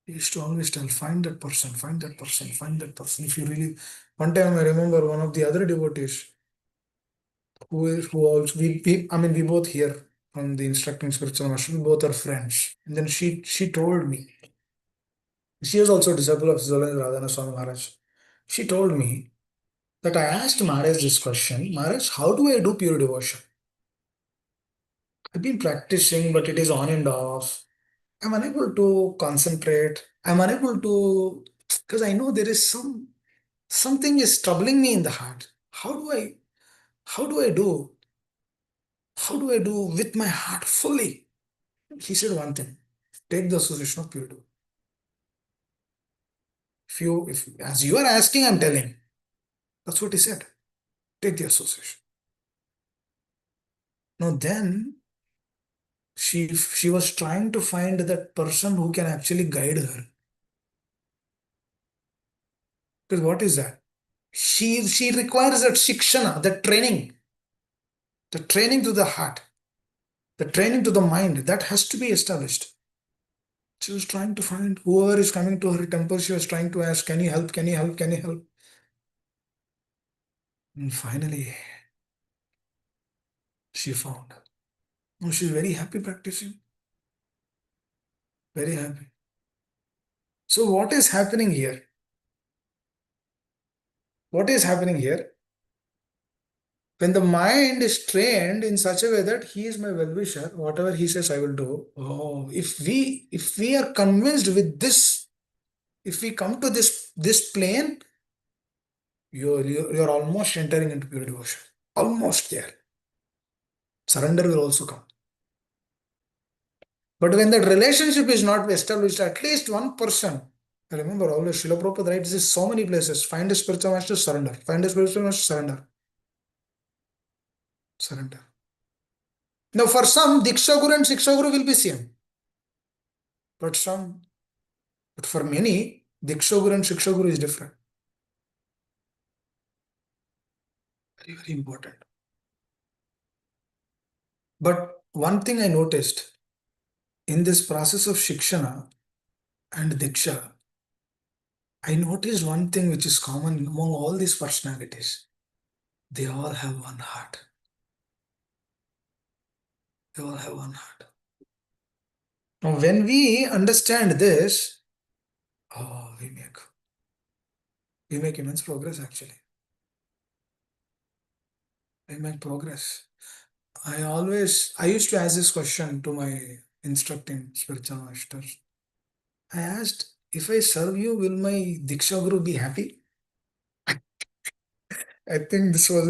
He used to always tell, find that person, find that person, find that person. If you really, one time I remember one of the other devotees who also, we both hear from the instructing spiritual master, we both are friends. And then she told me, she was also a disciple of Zolendra Radhana Swami Maharaj. She told me that I asked Maharaj this question, Maharaj, how do I do pure devotion? I've been practicing, but it is on and off. I'm unable to concentrate. I'm unable to, because I know there is something is troubling me in the heart. How do I do? How do I do with my heart fully? He said one thing, take the association of pure devotion. If as you are asking, I'm telling. That's what he said. Take the association. Now then, she was trying to find that person who can actually guide her. Because what is that? She requires that shikshana, that training, the training to the heart, the training to the mind, that has to be established. She was trying to find whoever is coming to her temple, she was trying to ask, can you help, can you help, can you help? And finally, she found. Now she's very happy practicing, very happy. So what is happening here? What is happening here? When the mind is trained in such a way that he is my well-wisher, whatever he says I will do. Oh, if we are convinced with this, if we come to this plane, you're almost entering into pure devotion. almost there. Surrender will also come. But when that relationship is not established, at least one person, I remember always Srila Prabhupada writes this so many places, find a spiritual master, surrender. Find a spiritual master, surrender. Surrender. Now for some, Diksha Guru and Shiksha Guru will be same. But for many, Diksha Guru and Shiksha Guru is different. Very, very important. But one thing I noticed in this process of Shikshana and Diksha, I noticed one thing which is common among all these personalities. They all have one heart. They all have one heart. Now, when we understand this, we make immense progress actually. We make progress. I used to ask this question to my instructing spiritual masters. I asked, if I serve you, will my Diksha Guru be happy? I think this was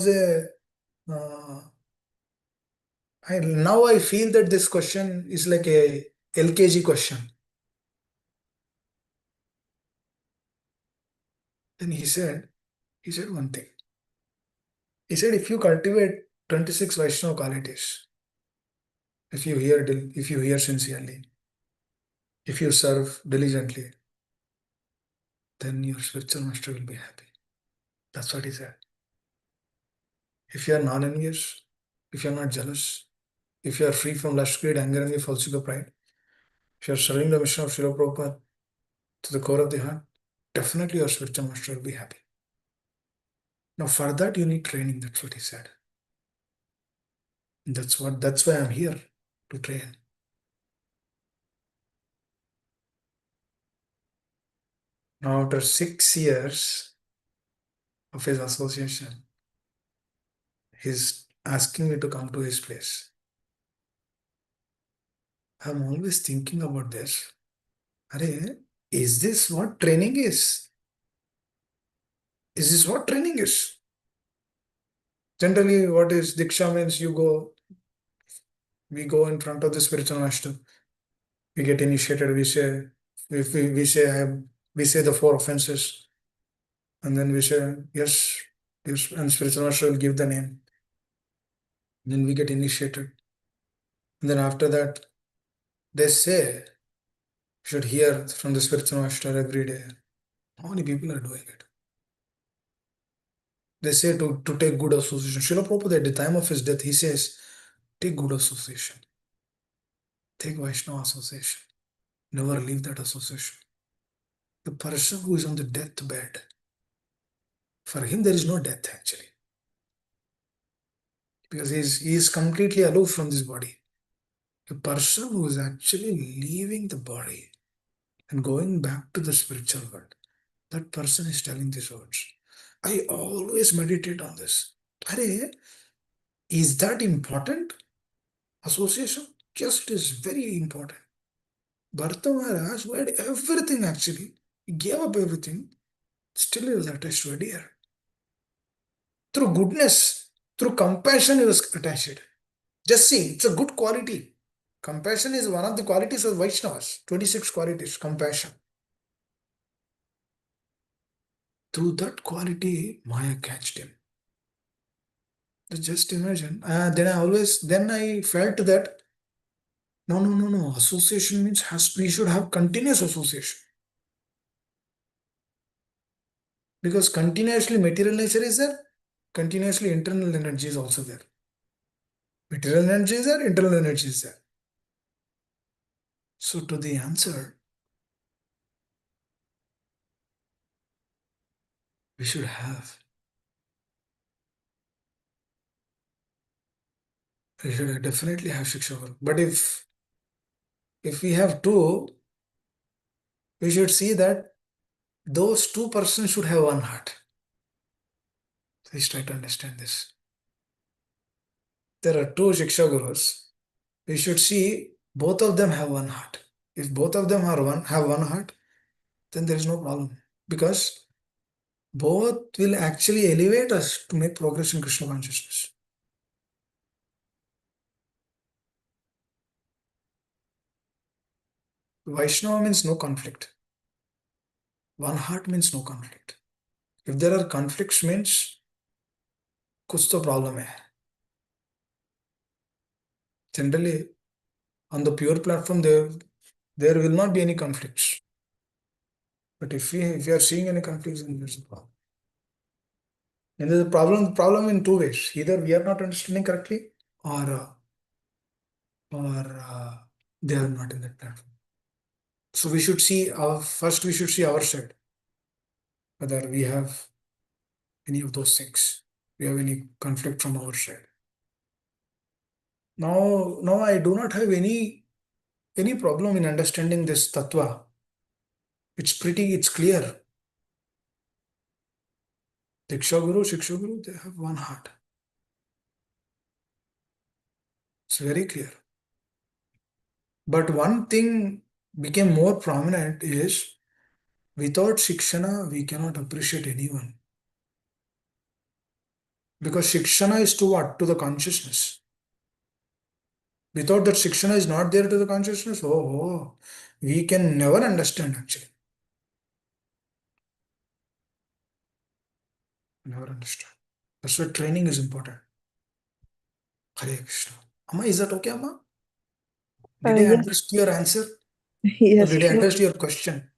a now I feel that this question is like a LKG question. Then he said one thing. He said, if you cultivate 26 Vaishnava qualities, if you hear sincerely, if you serve diligently, then your spiritual master will be happy. That's what he said. If you are non-envious, if you are not jealous, if you are free from lust, greed, anger, envy, falsehood, pride, if you are serving the mission of Srila Prabhupada to the core of the heart, definitely your spiritual master will be happy. Now for that you need training, that's what he said. That's why I'm here, to train. Now after 6 years of his association, he's asking me to come to his place. I'm always thinking about this. Is this what training is? Is this what training is? Generally, what is Diksha means we go in front of the spiritual master. We get initiated, we say the 4 offenses. And then we say, yes, and spiritual master will give the name. Then we get initiated. And then after that, they say, you should hear from the spiritual master every day. How many people are doing it? They say to take good association. Srila Prabhupada, at the time of his death, he says, take good association. Take Vaishnava association. Never leave that association. The person who is on the deathbed, for him there is no death actually. Because he is completely aloof from this body. The person who is actually leaving the body and going back to the spiritual world, that person is telling these words. I always meditate on this. Is that important? Association? Yes, it is very important. Bharata Maharaj had everything actually. He gave up everything. Still he was attached to a deer. Through goodness, through compassion he was attached. Just see, it's a good quality. Compassion is one of the qualities of Vaishnavas. 26 qualities, compassion. Through that quality, Maya catched him. Just imagine. Then I felt that no. Association means we should have continuous association. Because continuously material nature is there, continuously internal energy is also there. Material energy is there, internal energy is there. So to the answer, we should definitely have Shiksha Guru. But if we have 2, we should see that those 2 persons should have one heart. Please try to understand this. There are 2 Shiksha Gurus. We should see both of them have one heart. If both of them have one heart, then there is no problem. Because both will actually elevate us to make progress in Krishna consciousness. Vaishnava means no conflict. One heart means no conflict. If there are conflicts means कुछ तो problem है. Generally, on the pure platform, there will not be any conflicts. But if we are seeing any conflicts, then there's a problem. And there's a problem in two ways. Either we are not understanding correctly, or they are not in that platform. So we should see first we should see our side, whether we have any of those things. We have any conflict from our side. Now I do not have any problem in understanding this tattva. It's clear. Diksha Guru, Shiksha Guru, they have one heart. It's very clear. But one thing became more prominent is without Shikshana, we cannot appreciate anyone. Because Shikshana is to what? To the consciousness. Without that Shikshana is not there to the consciousness, we can never understand actually. Never understand. That's why training is important. Hare Krishna. Amma, is that okay, Amma? Did I Yes, address your answer? Or yes, did I address your question?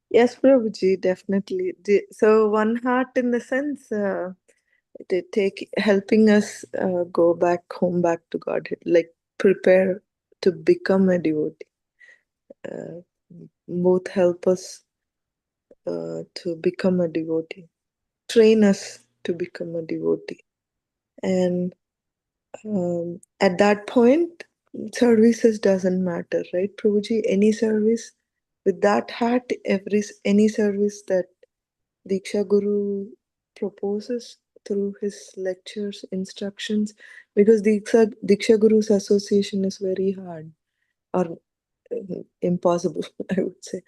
yes, Prabhuji, definitely. So one heart, in the sense, they take helping us go back home, back to Godhead, like prepare to become a devotee. Both help us to become a devotee, train us to become a devotee, and at that point, services doesn't matter, right, Prabhuji? Any service with that heart, any service that Diksha Guru proposes through his lectures, instructions, because Diksha Guru's association is very hard or impossible, I would say.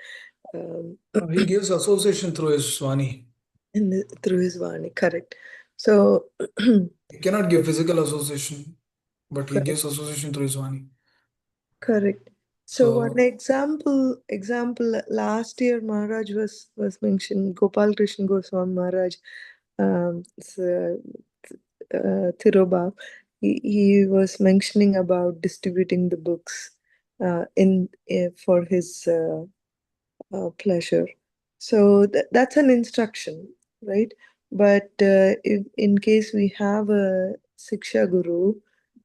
He gives association through his Swani. Through his Vani, correct. So, He cannot give physical association, but he correct. gives association through his Vani. Correct. So one example last year Maharaj was mentioned, Gopal Krishna Goswami Maharaj, so, Thiroba, he was mentioning about distributing the books for his pleasure. So that's an instruction, right? But if in case we have a Siksha Guru,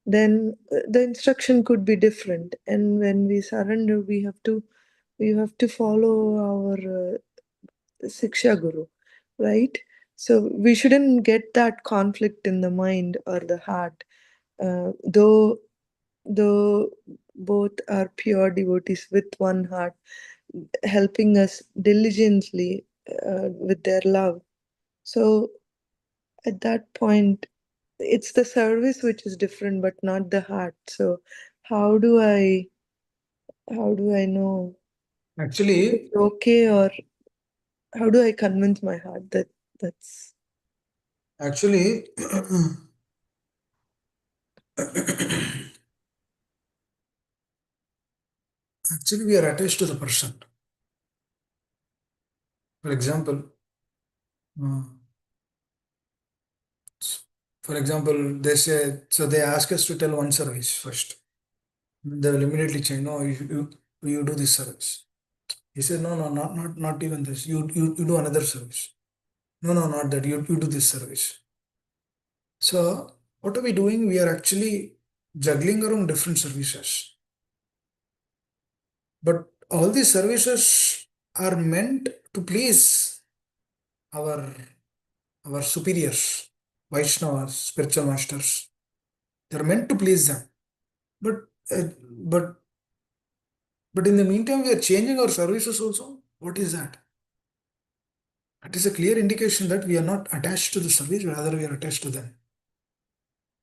then the instruction could be different. And when we surrender, we have to follow our Siksha Guru, right? So we shouldn't get that conflict in the mind or the heart, though both are pure devotees with one heart, helping us diligently with their love. So at that point, it's the service which is different, but not the heart. So how do I know Actually, it's okay, or how do I convince my heart that that's actually, actually, we are attached to the person. For example, uh, they say, so they ask us to tell one service first. They will immediately change. No, you do this service. He said, no, not even this. You do another service. No, not that. You do this service. So what are we doing? We are actually juggling around different services. But all these services are meant to please our superiors, Vaishnavas, spiritual masters. They're meant to please them. But uh, but but in the meantime, we are changing our services also. What is that? That is a clear indication that we are not attached to the service, rather we are attached to them.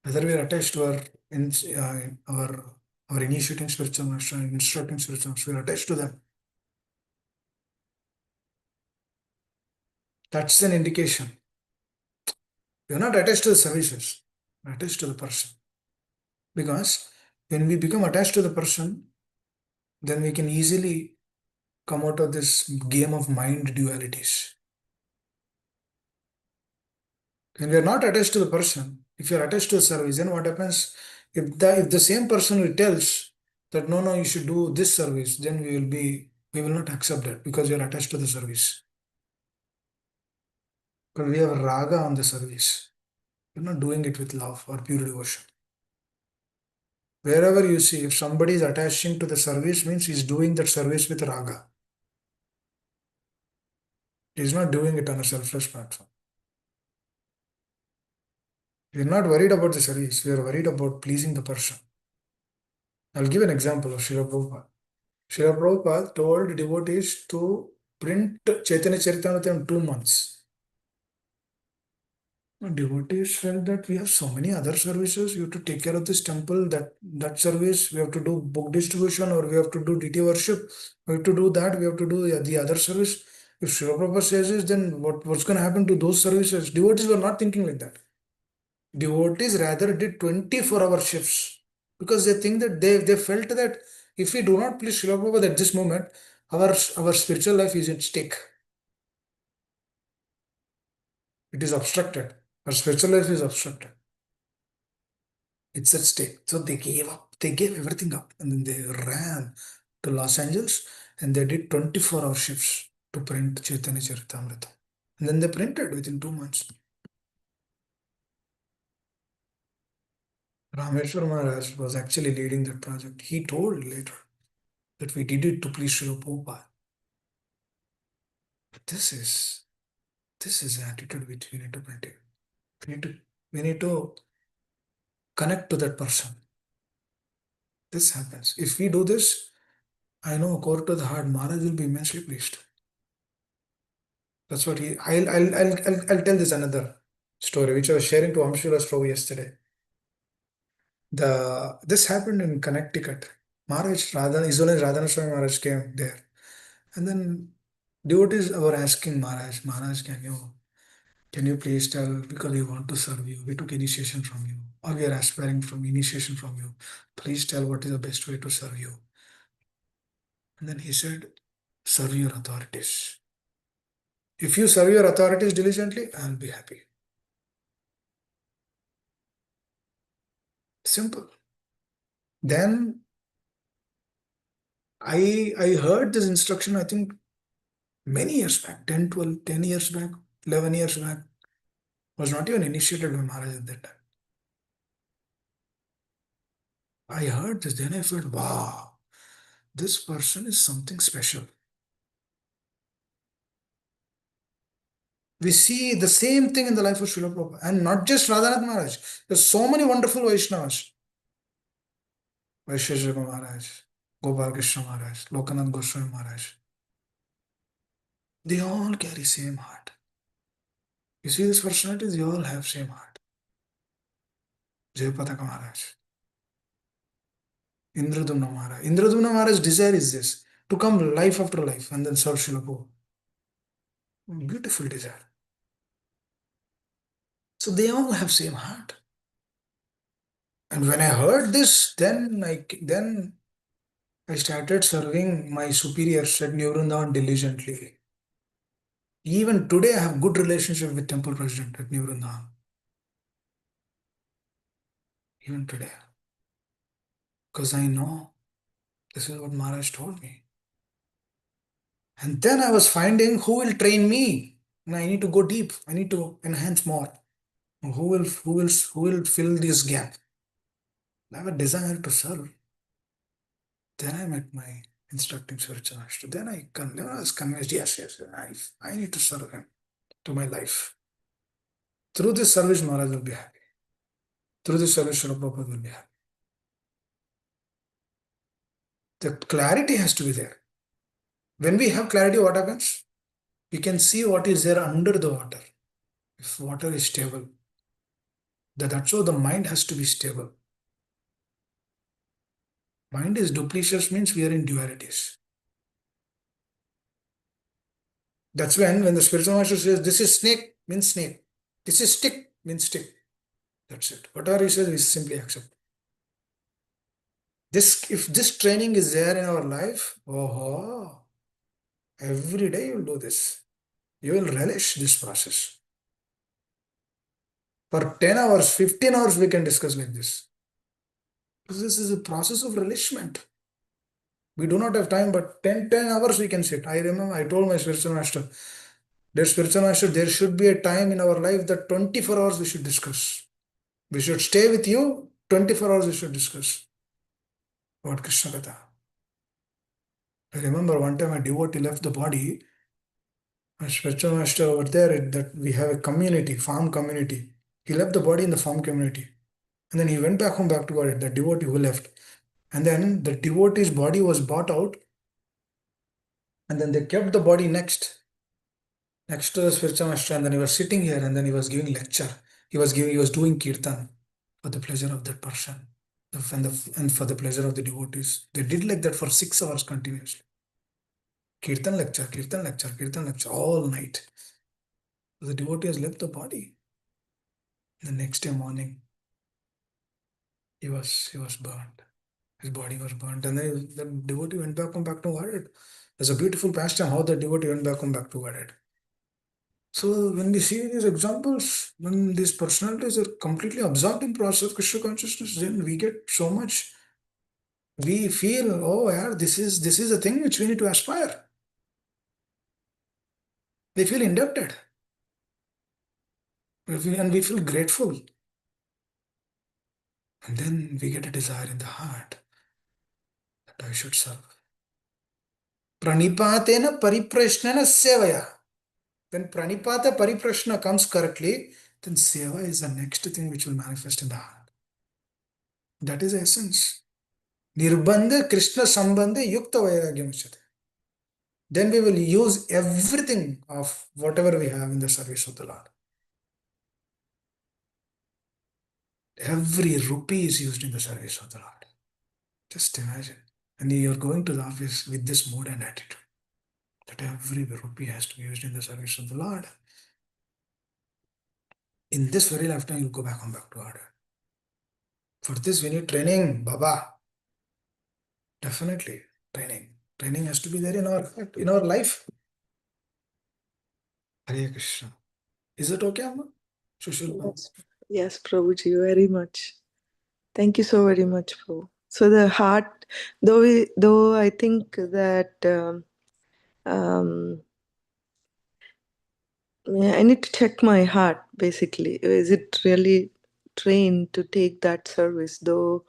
Whether we are attached to our initiating spiritual master, instructing spiritual master, we are attached to them. That's an indication. We are not attached to the services, we are attached to the person. Because when we become attached to the person, then we can easily come out of this game of mind dualities. When we are not attached to the person, if you are attached to the service, then what happens? If the same person who tells that no, you should do this service, then we will not accept that because we are attached to the service. Because we have raga on the service. We're not doing it with love or pure devotion. Wherever you see, if somebody is attaching to the service, means he's doing that service with raga. He's not doing it on a selfless platform. We're not worried about the service, we are worried about pleasing the person. I'll give an example of Srila Prabhupada. Srila Prabhupada told devotees to print Chaitanya Charitamrita in 2 months. Devotees felt that we have so many other services. You have to take care of this temple, that service. We have to do book distribution, or we have to do DT worship. We have to do that. We have to do the other service. If Srila Prabhupada says this, then what's going to happen to those services? Devotees were not thinking like that. Devotees rather did 24-hour shifts because they think that they felt that if we do not please Srila Prabhupada at this moment, our spiritual life is at stake. It is obstructed. Our spiritual life is obstructed. It's at stake. So they gave up. They gave everything up. And then they ran to Los Angeles and they did 24-hour shifts to print Chaitanya Charitamrita. And then they printed within 2 months. Rameshwar Maharaj was actually leading that project. He told later that we did it to please Srila Prabhupada. This is the attitude which we need to maintain. We need to connect to that person. This happens. If we do this, I know, core to the heart, Maharaj will be immensely pleased. That's what I'll tell this another story which I was sharing to Amshula's Prabhu yesterday. This happened in Connecticut. His Holiness Radhana Swami Maharaj came there. And then devotees were asking Maharaj, can you please tell, because we want to serve you, we took initiation from you, or we are aspiring from initiation from you. Please tell what is the best way to serve you. And then he said, serve your authorities. If you serve your authorities diligently, I'll be happy. Simple. Then I heard this instruction, I think many years back, 10, 12, 10 years back, 11 years back. Was not even initiated by Maharaj at that time. I heard this, then I felt, wow, this person is something special. We see the same thing in the life of Srila Prabhupada, and not just Radhanath Maharaj. There's so many wonderful Vaishnavas. Vaisheshika Maharaj, Gopal Krishna Maharaj, Lokanath Goswami Maharaj. They all carry same heart. You see these personalities, they all have same heart. Jayapataka Maharaj, Indradumna Maharaj. Indradumna Maharaj's desire is this, to come life after life and then serve Srila Prabhupada. Beautiful desire. So they all have same heart. And when I heard this, then I started serving my superiors at New Vrindavan diligently. Even today, I have good relationship with temple president at New Vrindavan. Even today. Because I know this is what Maharaj told me. And then I was finding who will train me. And I need to go deep. I need to enhance more. Who will fill this gap? I have a desire to serve. Then I met my instructing spiritual master. Then I was convinced, yes, I need to serve him to my life. Through this service, Maharaj will be happy. Through this service, Srila Prabhupada will be happy. The clarity has to be there. When we have clarity, what happens? We can see what is there under the water. If water is stable, that's how the mind has to be stable. Mind is duplicious means we are in dualities. That's when the spiritual master says, this is snake, means snake. This is stick, means stick. That's it. Whatever he says, we simply accept. If this training is there in our life, oh, every day you'll do this. You will relish this process. For 10 hours, 15 hours, we can discuss like this. Because this is a process of relishment. We do not have time, but 10 hours we can sit. I remember I told my spiritual master, dear spiritual master, there should be a time in our life that 24 hours we should discuss. We should stay with you, 24 hours we should discuss about Krishna Katha. I remember one time a devotee left the body. My spiritual master over there, that we have a community, farm community. He left the body in the farm community. And then he went back home, back to body, the devotee who left. And then the devotee's body was bought out. And then they kept the body next to the spiritual master. And then he was sitting here and then he was giving lecture. He was doing kirtan for the pleasure of that person. And for the pleasure of the devotees. They did like that for 6 hours continuously. Kirtan lecture, kirtan lecture, kirtan lecture, all night. The devotee has left the body. The next day morning, he was burned. His body was burnt. And then the devotee went back to Godhead. There's a beautiful pastime how the devotee went back to Godhead. So when we see these examples, when these personalities are completely absorbed in process of Krishna consciousness, then we get so much. We feel, oh yeah, this is a thing which we need to aspire. We feel indebted. And we feel grateful. And then we get a desire in the heart that I should serve. Pranipatena pariprashnana sevaya. When pranipata pariprashna comes correctly, then seva is the next thing which will manifest in the heart. That is the essence. Nirbandha Krishna sambandha yukta vairagyam uchyate. Then we will use everything of whatever we have in the service of the Lord. Every rupee is used in the service of the Lord. Just imagine. And you're going to the office with this mood and attitude, that every rupee has to be used in the service of the Lord. In this very lifetime, you'll go back to order. For this, we need training, Baba. Definitely, training. Training has to be there in our life. Hare Krishna. Is it okay, Amma? Sushil? Yes, Prabhuji, very much. Thank you so very much, Prabhu. So the heart, though I think that I need to check my heart, basically. Is it really trained to take that service, though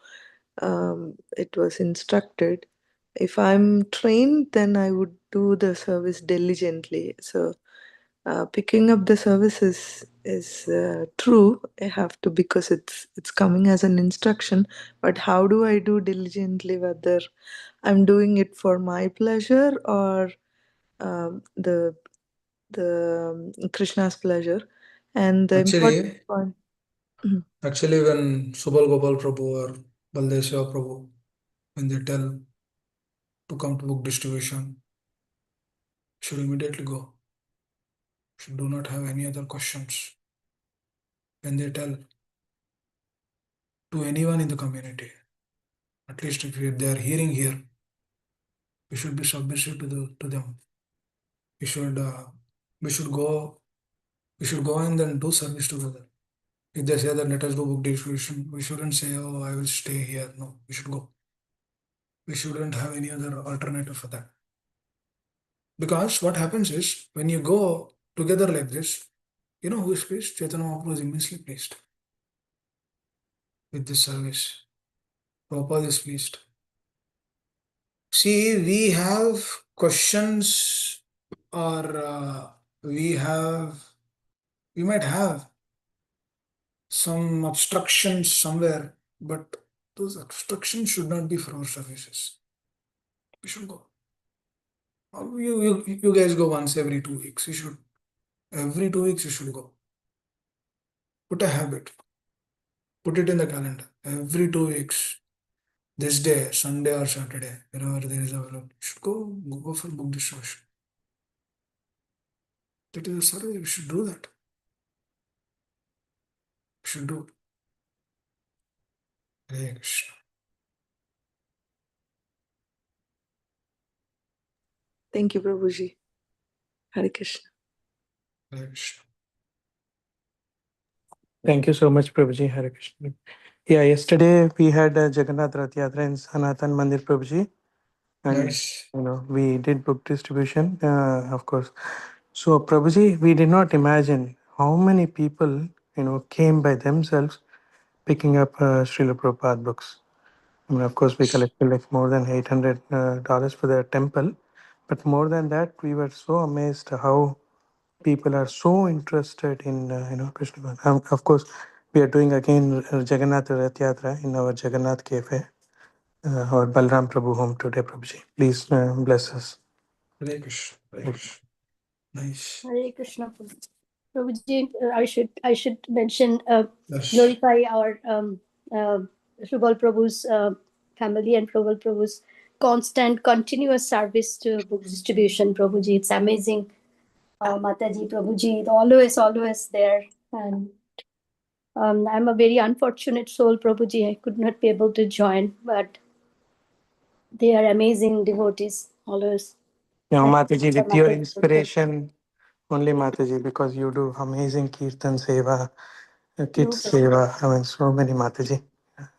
it was instructed? If I'm trained, then I would do the service diligently. So picking up the service is true. I have to, because it's coming as an instruction. But how do I do diligently? Whether I'm doing it for my pleasure or the Krishna's pleasure. And the important point. Actually, when Subal Gopal Prabhu or Baldev Seva Prabhu, when they tell to come to book distribution, should immediately go. Should do not have any other questions. When they tell to anyone in the community, at least if they are hearing here, we should be submissive to them. We should go and then do service together. If they say that let us do book distribution, we shouldn't say, oh, I will stay here. No, we should go. We shouldn't have any other alternative for that. Because what happens is, when you go together like this, you know who is pleased? Chaitanya Mahaprabhu is immensely pleased with this service. Prabhupada is pleased. See, we have questions, or we might have some obstructions somewhere, but those obstructions should not be for our services. We should go. You guys go once every 2 weeks. Every 2 weeks you should go. Put a habit. Put it in the calendar. Every 2 weeks. This day, Sunday or Saturday, wherever there is available, you should go for book distribution. That is a service. We should do that. We should do. Hare Krishna. Thank you, Prabhuji. Hare Krishna. Hare Krishna. Thank you so much, Prabhuji. Hare Krishna. Yeah, yesterday we had a Jagannath Rath Yatra in Sanatan Mandir, Prabhuji. And Nice. we did book distribution, of course. So, Prabhuji, we did not imagine how many people, came by themselves picking up Srila Prabhupada books. Of course, we collected like more than $800 for the temple. But more than that, we were so amazed how people are so interested in, Krishna. Of course, we are doing again Jagannath Rath Yatra in our Jagannath Cafe. Or Balram Prabhu home today, Prabhuji. Please bless us. Hare Krishna. Hare Krishna. Nice. Hare Krishna. Prabhuji, I should mention, Yes. glorify our Shubal Prabhu's family and Prabal Prabhu's constant, continuous service to book distribution. Prabhuji, it's amazing. Mataji, Prabhuji, always there. And I'm a very unfortunate soul, Prabhuji. I could not be able to join, but they are amazing devotees, always. Mataji, with your Mataji, inspiration, only Mataji, because you do amazing Kirtan Seva, no Kids problem. Seva. So many Mataji.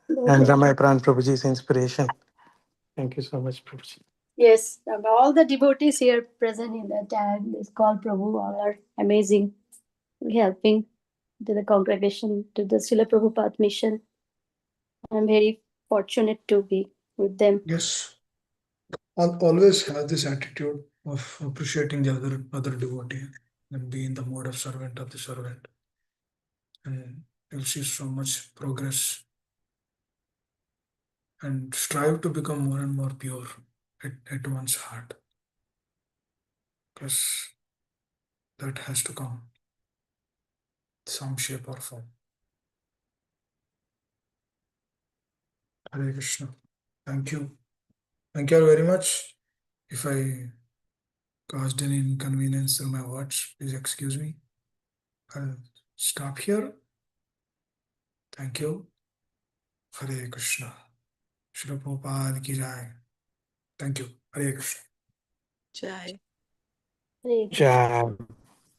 No And problem. Ramay Pran Prabhuji's inspiration. Thank you so much, Prabhuji. Yes, all the devotees here present in the time is called Prabhu, all are amazing, helping to the congregation, to the Srila Prabhupada mission. I'm very fortunate to be with them. Yes. Always have this attitude of appreciating the other devotee and be in the mode of servant of the servant. And you'll see so much progress. And strive to become more and more pure at one's heart. Because that has to come. Some shape or form. Hare Krishna. Thank you. Thank you all very much. If I caused any inconvenience through my words, please excuse me. I'll stop here. Thank you. Hare Krishna. Shri Prabhupada ki jai. Thank you. Hare Krishna. Jai. Hare Jai.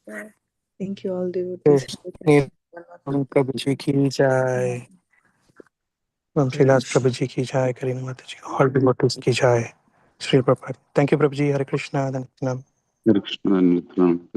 Krishna. Thank you all devotees. Hare Neil Krishna. Prabhuji ki jai. Srilas Prabhuji ki jai. Karina Mataji. All devotees ki jai. Sri Prabhupada. Thank you, Prabhuji. Hare Krishna. Hare Krishna and Nitram.